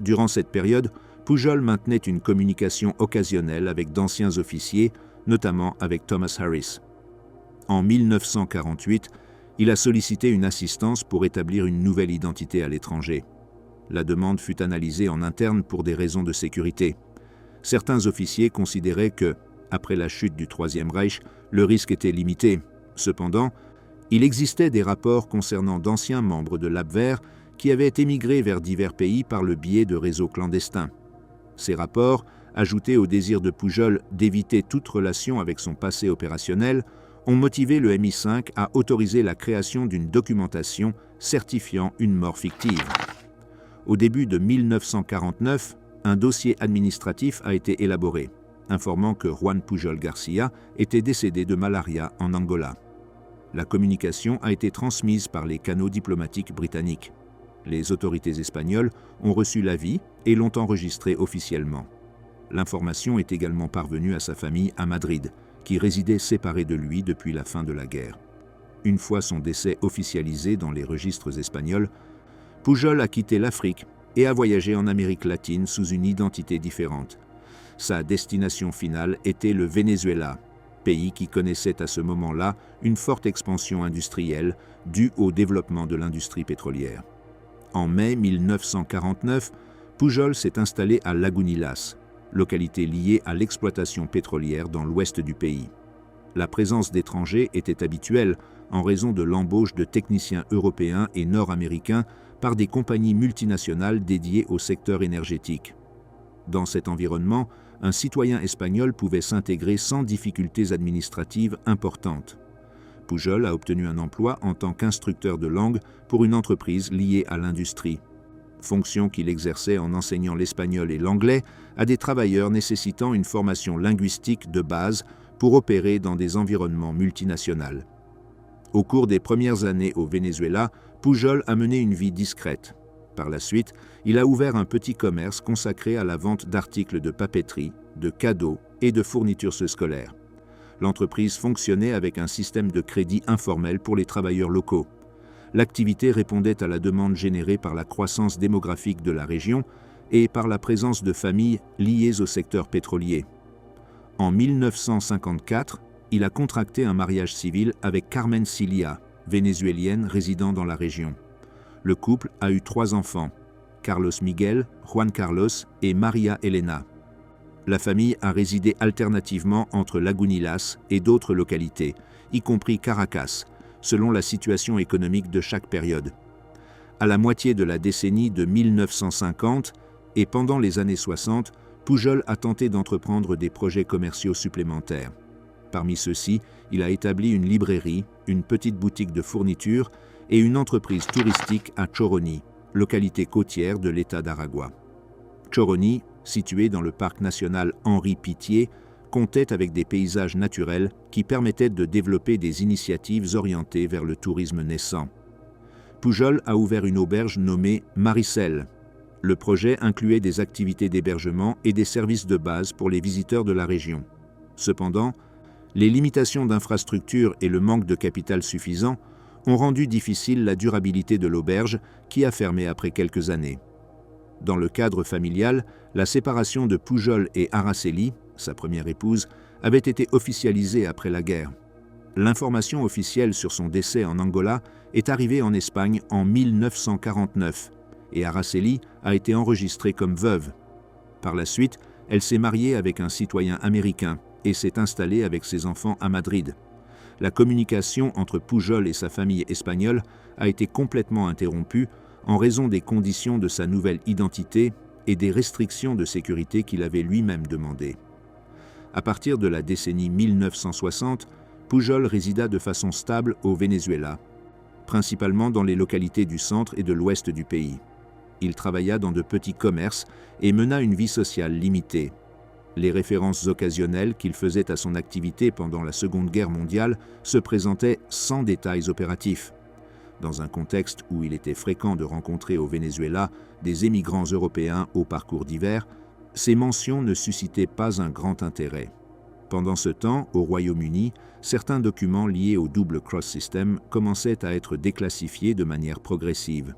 Speaker 1: Durant cette période, Pujol maintenait une communication occasionnelle avec d'anciens officiers, notamment avec Thomas Harris. En 1948, il a sollicité une assistance pour établir une nouvelle identité à l'étranger. La demande fut analysée en interne pour des raisons de sécurité. Certains officiers considéraient que, après la chute du Troisième Reich, le risque était limité. Cependant, il existait des rapports concernant d'anciens membres de l'Abwehr qui avaient émigré vers divers pays par le biais de réseaux clandestins. Ces rapports, ajoutés au désir de Pujol d'éviter toute relation avec son passé opérationnel, ont motivé le MI5 à autoriser la création d'une documentation certifiant une mort fictive. Au début de 1949, un dossier administratif a été élaboré, informant que Juan Pujol Garcia était décédé de malaria en Angola. La communication a été transmise par les canaux diplomatiques britanniques. Les autorités espagnoles ont reçu l'avis et l'ont enregistré officiellement. L'information est également parvenue à sa famille à Madrid, qui résidait séparée de lui depuis la fin de la guerre. Une fois son décès officialisé dans les registres espagnols, Pujol a quitté l'Afrique et a voyagé en Amérique latine sous une identité différente. Sa destination finale était le Venezuela, pays qui connaissait à ce moment-là une forte expansion industrielle due au développement de l'industrie pétrolière. En mai 1949, Pujol s'est installé à Lagunillas, localité liée à l'exploitation pétrolière dans l'ouest du pays. La présence d'étrangers était habituelle en raison de l'embauche de techniciens européens et nord-américains par des compagnies multinationales dédiées au secteur énergétique. Dans cet environnement, un citoyen espagnol pouvait s'intégrer sans difficultés administratives importantes. Pujol a obtenu un emploi en tant qu'instructeur de langue pour une entreprise liée à l'industrie, fonction qu'il exerçait en enseignant l'espagnol et l'anglais à des travailleurs nécessitant une formation linguistique de base pour opérer dans des environnements multinationaux. Au cours des premières années au Venezuela, Pujol a mené une vie discrète. Par la suite, il a ouvert un petit commerce consacré à la vente d'articles de papeterie, de cadeaux et de fournitures scolaires. L'entreprise fonctionnait avec un système de crédit informel pour les travailleurs locaux. L'activité répondait à la demande générée par la croissance démographique de la région et par la présence de familles liées au secteur pétrolier. En 1954, il a contracté un mariage civil avec Carmen Cilia, vénézuélienne résidant dans la région. Le couple a eu 3 enfants, Carlos Miguel, Juan Carlos et Maria Elena. La famille a résidé alternativement entre Lagunillas et d'autres localités, y compris Caracas, selon la situation économique de chaque période. À la moitié de la décennie de 1950 et pendant les années 60, Pujol a tenté d'entreprendre des projets commerciaux supplémentaires. Parmi ceux-ci, il a établi une librairie, une petite boutique de fournitures et une entreprise touristique à Choroni, localité côtière de l'État d'Aragua. Choroni, situé dans le parc national Henri Pittier, comptait avec des paysages naturels qui permettaient de développer des initiatives orientées vers le tourisme naissant. Pujol a ouvert une auberge nommée Maricel. Le projet incluait des activités d'hébergement et des services de base pour les visiteurs de la région. Cependant, les limitations d'infrastructures et le manque de capital suffisant ont rendu difficile la durabilité de l'auberge qui a fermé après quelques années. Dans le cadre familial, la séparation de Pujol et Araceli, sa première épouse, avait été officialisée après la guerre. L'information officielle sur son décès en Angola est arrivée en Espagne en 1949 et Araceli a été enregistrée comme veuve. Par la suite, elle s'est mariée avec un citoyen américain et s'est installée avec ses enfants à Madrid. La communication entre Pujol et sa famille espagnole a été complètement interrompue en raison des conditions de sa nouvelle identité et des restrictions de sécurité qu'il avait lui-même demandées. À partir de la décennie 1960, Pujol résida de façon stable au Venezuela, principalement dans les localités du centre et de l'ouest du pays. Il travailla dans de petits commerces et mena une vie sociale limitée. Les références occasionnelles qu'il faisait à son activité pendant la Seconde Guerre mondiale se présentaient sans détails opératifs. Dans un contexte où il était fréquent de rencontrer au Venezuela des émigrants européens au parcours divers, ces mentions ne suscitaient pas un grand intérêt. Pendant ce temps, au Royaume-Uni, certains documents liés au Double Cross System commençaient à être déclassifiés de manière progressive.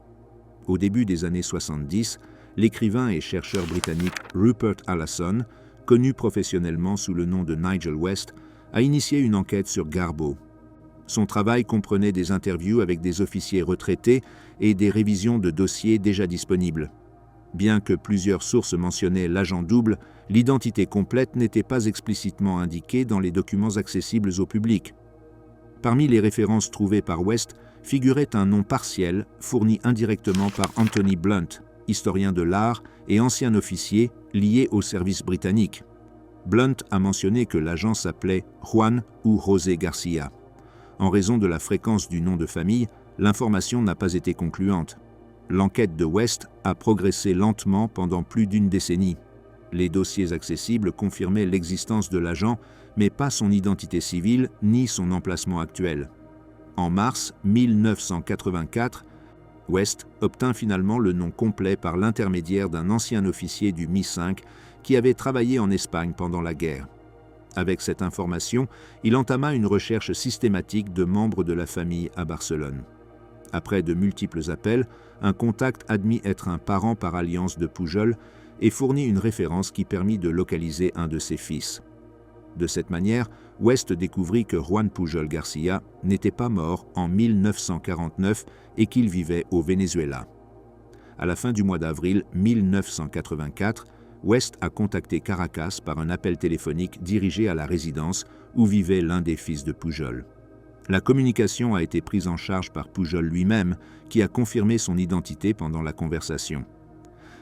Speaker 1: Au début des années 70, l'écrivain et chercheur britannique Rupert Allason, connu professionnellement sous le nom de Nigel West, a initié une enquête sur Garbo. Son travail comprenait des interviews avec des officiers retraités et des révisions de dossiers déjà disponibles. Bien que plusieurs sources mentionnaient l'agent double, l'identité complète n'était pas explicitement indiquée dans les documents accessibles au public. Parmi les références trouvées par West figurait un nom partiel fourni indirectement par Anthony Blunt, historien de l'art et ancien officier lié au service britannique. Blunt a mentionné que l'agent s'appelait Juan ou José Garcia. En raison de la fréquence du nom de famille, l'information n'a pas été concluante. L'enquête de West a progressé lentement pendant plus d'une décennie. Les dossiers accessibles confirmaient l'existence de l'agent, mais pas son identité civile ni son emplacement actuel. En mars 1984, West obtint finalement le nom complet par l'intermédiaire d'un ancien officier du Mi-5 qui avait travaillé en Espagne pendant la guerre. Avec cette information, il entama une recherche systématique de membres de la famille à Barcelone. Après de multiples appels, un contact admit être un parent par alliance de Pujol et fournit une référence qui permit de localiser un de ses fils. De cette manière, West découvrit que Juan Pujol Garcia n'était pas mort en 1949 et qu'il vivait au Venezuela. À la fin du mois d'avril 1984, West a contacté Caracas par un appel téléphonique dirigé à la résidence où vivait l'un des fils de Pujol. La communication a été prise en charge par Pujol lui-même, qui a confirmé son identité pendant la conversation.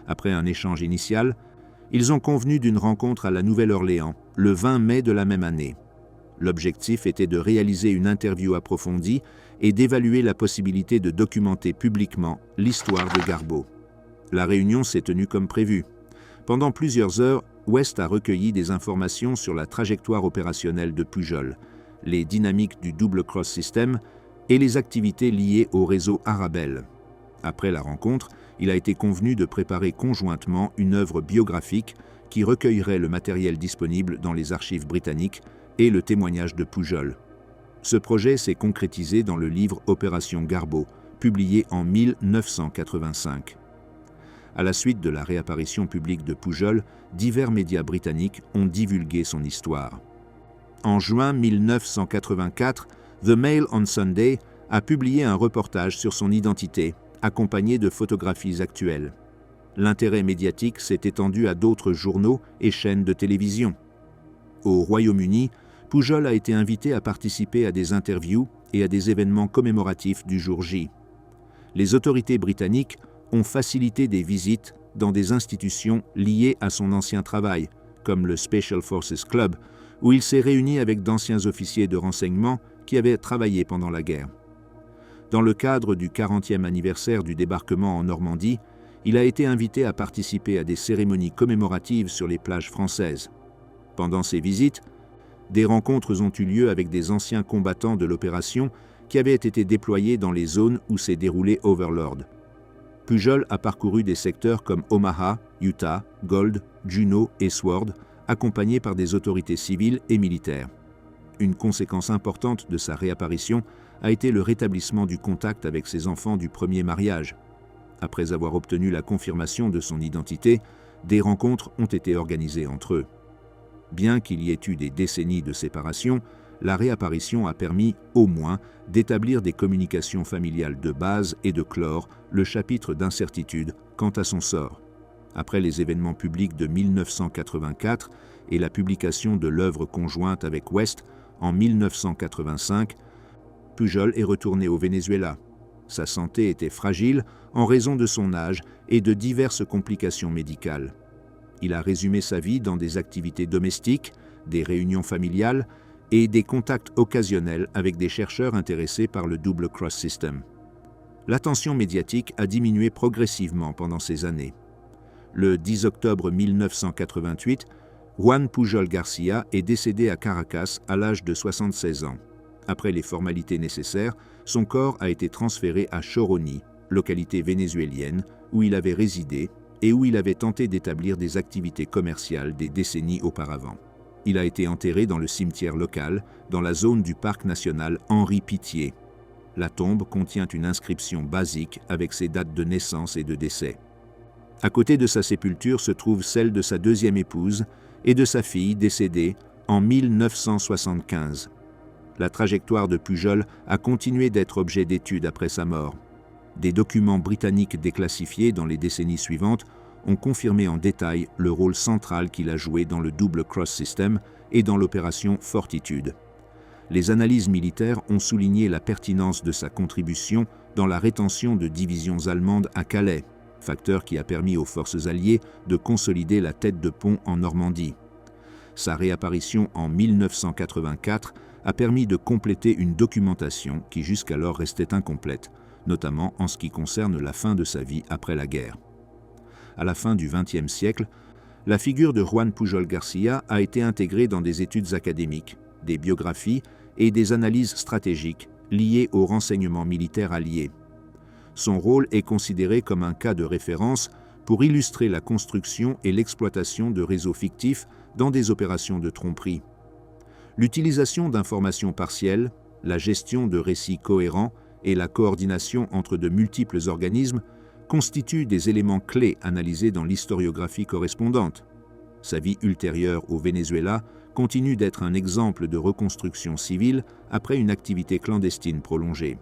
Speaker 1: Après un échange initial, ils ont convenu d'une rencontre à la Nouvelle-Orléans, le 20 mai de la même année. L'objectif était de réaliser une interview approfondie et d'évaluer la possibilité de documenter publiquement l'histoire de Garbo. La réunion s'est tenue comme prévu. Pendant plusieurs heures, West a recueilli des informations sur la trajectoire opérationnelle de Pujol, les dynamiques du Double Cross System et les activités liées au réseau Arabelle. Après la rencontre, il a été convenu de préparer conjointement une œuvre biographique qui recueillerait le matériel disponible dans les archives britanniques et le témoignage de Pujol. Ce projet s'est concrétisé dans le livre Opération Garbo, publié en 1985. À la suite de la réapparition publique de Pujol, divers médias britanniques ont divulgué son histoire. En juin 1984, The Mail on Sunday a publié un reportage sur son identité, accompagné de photographies actuelles. L'intérêt médiatique s'est étendu à d'autres journaux et chaînes de télévision. Au Royaume-Uni, Pujol a été invité à participer à des interviews et à des événements commémoratifs du jour J. Les autorités britanniques ont facilité des visites dans des institutions liées à son ancien travail, comme le Special Forces Club, où il s'est réuni avec d'anciens officiers de renseignement qui avaient travaillé pendant la guerre. Dans le cadre du 40e anniversaire du débarquement en Normandie, il a été invité à participer à des cérémonies commémoratives sur les plages françaises. Pendant ces visites, des rencontres ont eu lieu avec des anciens combattants de l'opération qui avaient été déployés dans les zones où s'est déroulé Overlord. Pujol a parcouru des secteurs comme Omaha, Utah, Gold, Juneau et Sword, accompagné par des autorités civiles et militaires. Une conséquence importante de sa réapparition a été le rétablissement du contact avec ses enfants du premier mariage. Après avoir obtenu la confirmation de son identité, des rencontres ont été organisées entre eux. Bien qu'il y ait eu des décennies de séparation, la réapparition a permis, au moins, d'établir des communications familiales de base et de clore le chapitre d'incertitude quant à son sort. Après les événements publics de 1984 et la publication de l'œuvre conjointe avec West en 1985, Pujol est retourné au Venezuela. Sa santé était fragile en raison de son âge et de diverses complications médicales. Il a résumé sa vie dans des activités domestiques, des réunions familiales et des contacts occasionnels avec des chercheurs intéressés par le Double Cross System. L'attention médiatique a diminué progressivement pendant ces années. Le 10 octobre 1988, Juan Pujol Garcia est décédé à Caracas à l'âge de 76 ans. Après les formalités nécessaires, son corps a été transféré à Choroni, localité vénézuélienne, où il avait résidé et où il avait tenté d'établir des activités commerciales des décennies auparavant. Il a été enterré dans le cimetière local, dans la zone du parc national Henri Pittier. La tombe contient une inscription basique avec ses dates de naissance et de décès. À côté de sa sépulture se trouve celle de sa deuxième épouse et de sa fille décédée en 1975. La trajectoire de Pujol a continué d'être objet d'étude après sa mort. Des documents britanniques déclassifiés dans les décennies suivantes ont confirmé en détail le rôle central qu'il a joué dans le double cross system et dans l'opération Fortitude. Les analyses militaires ont souligné la pertinence de sa contribution dans la rétention de divisions allemandes à Calais, facteur qui a permis aux forces alliées de consolider la tête de pont en Normandie. Sa réapparition en 1984 a permis de compléter une documentation qui jusqu'alors restait incomplète, notamment en ce qui concerne la fin de sa vie après la guerre. À la fin du XXe siècle, la figure de Juan Pujol García a été intégrée dans des études académiques, des biographies et des analyses stratégiques liées aux renseignements militaires alliés. Son rôle est considéré comme un cas de référence pour illustrer la construction et l'exploitation de réseaux fictifs dans des opérations de tromperie. L'utilisation d'informations partielles, la gestion de récits cohérents et la coordination entre de multiples organismes constituent des éléments clés analysés dans l'historiographie correspondante. Sa vie ultérieure au Venezuela continue d'être un exemple de reconstruction civile après une activité clandestine prolongée.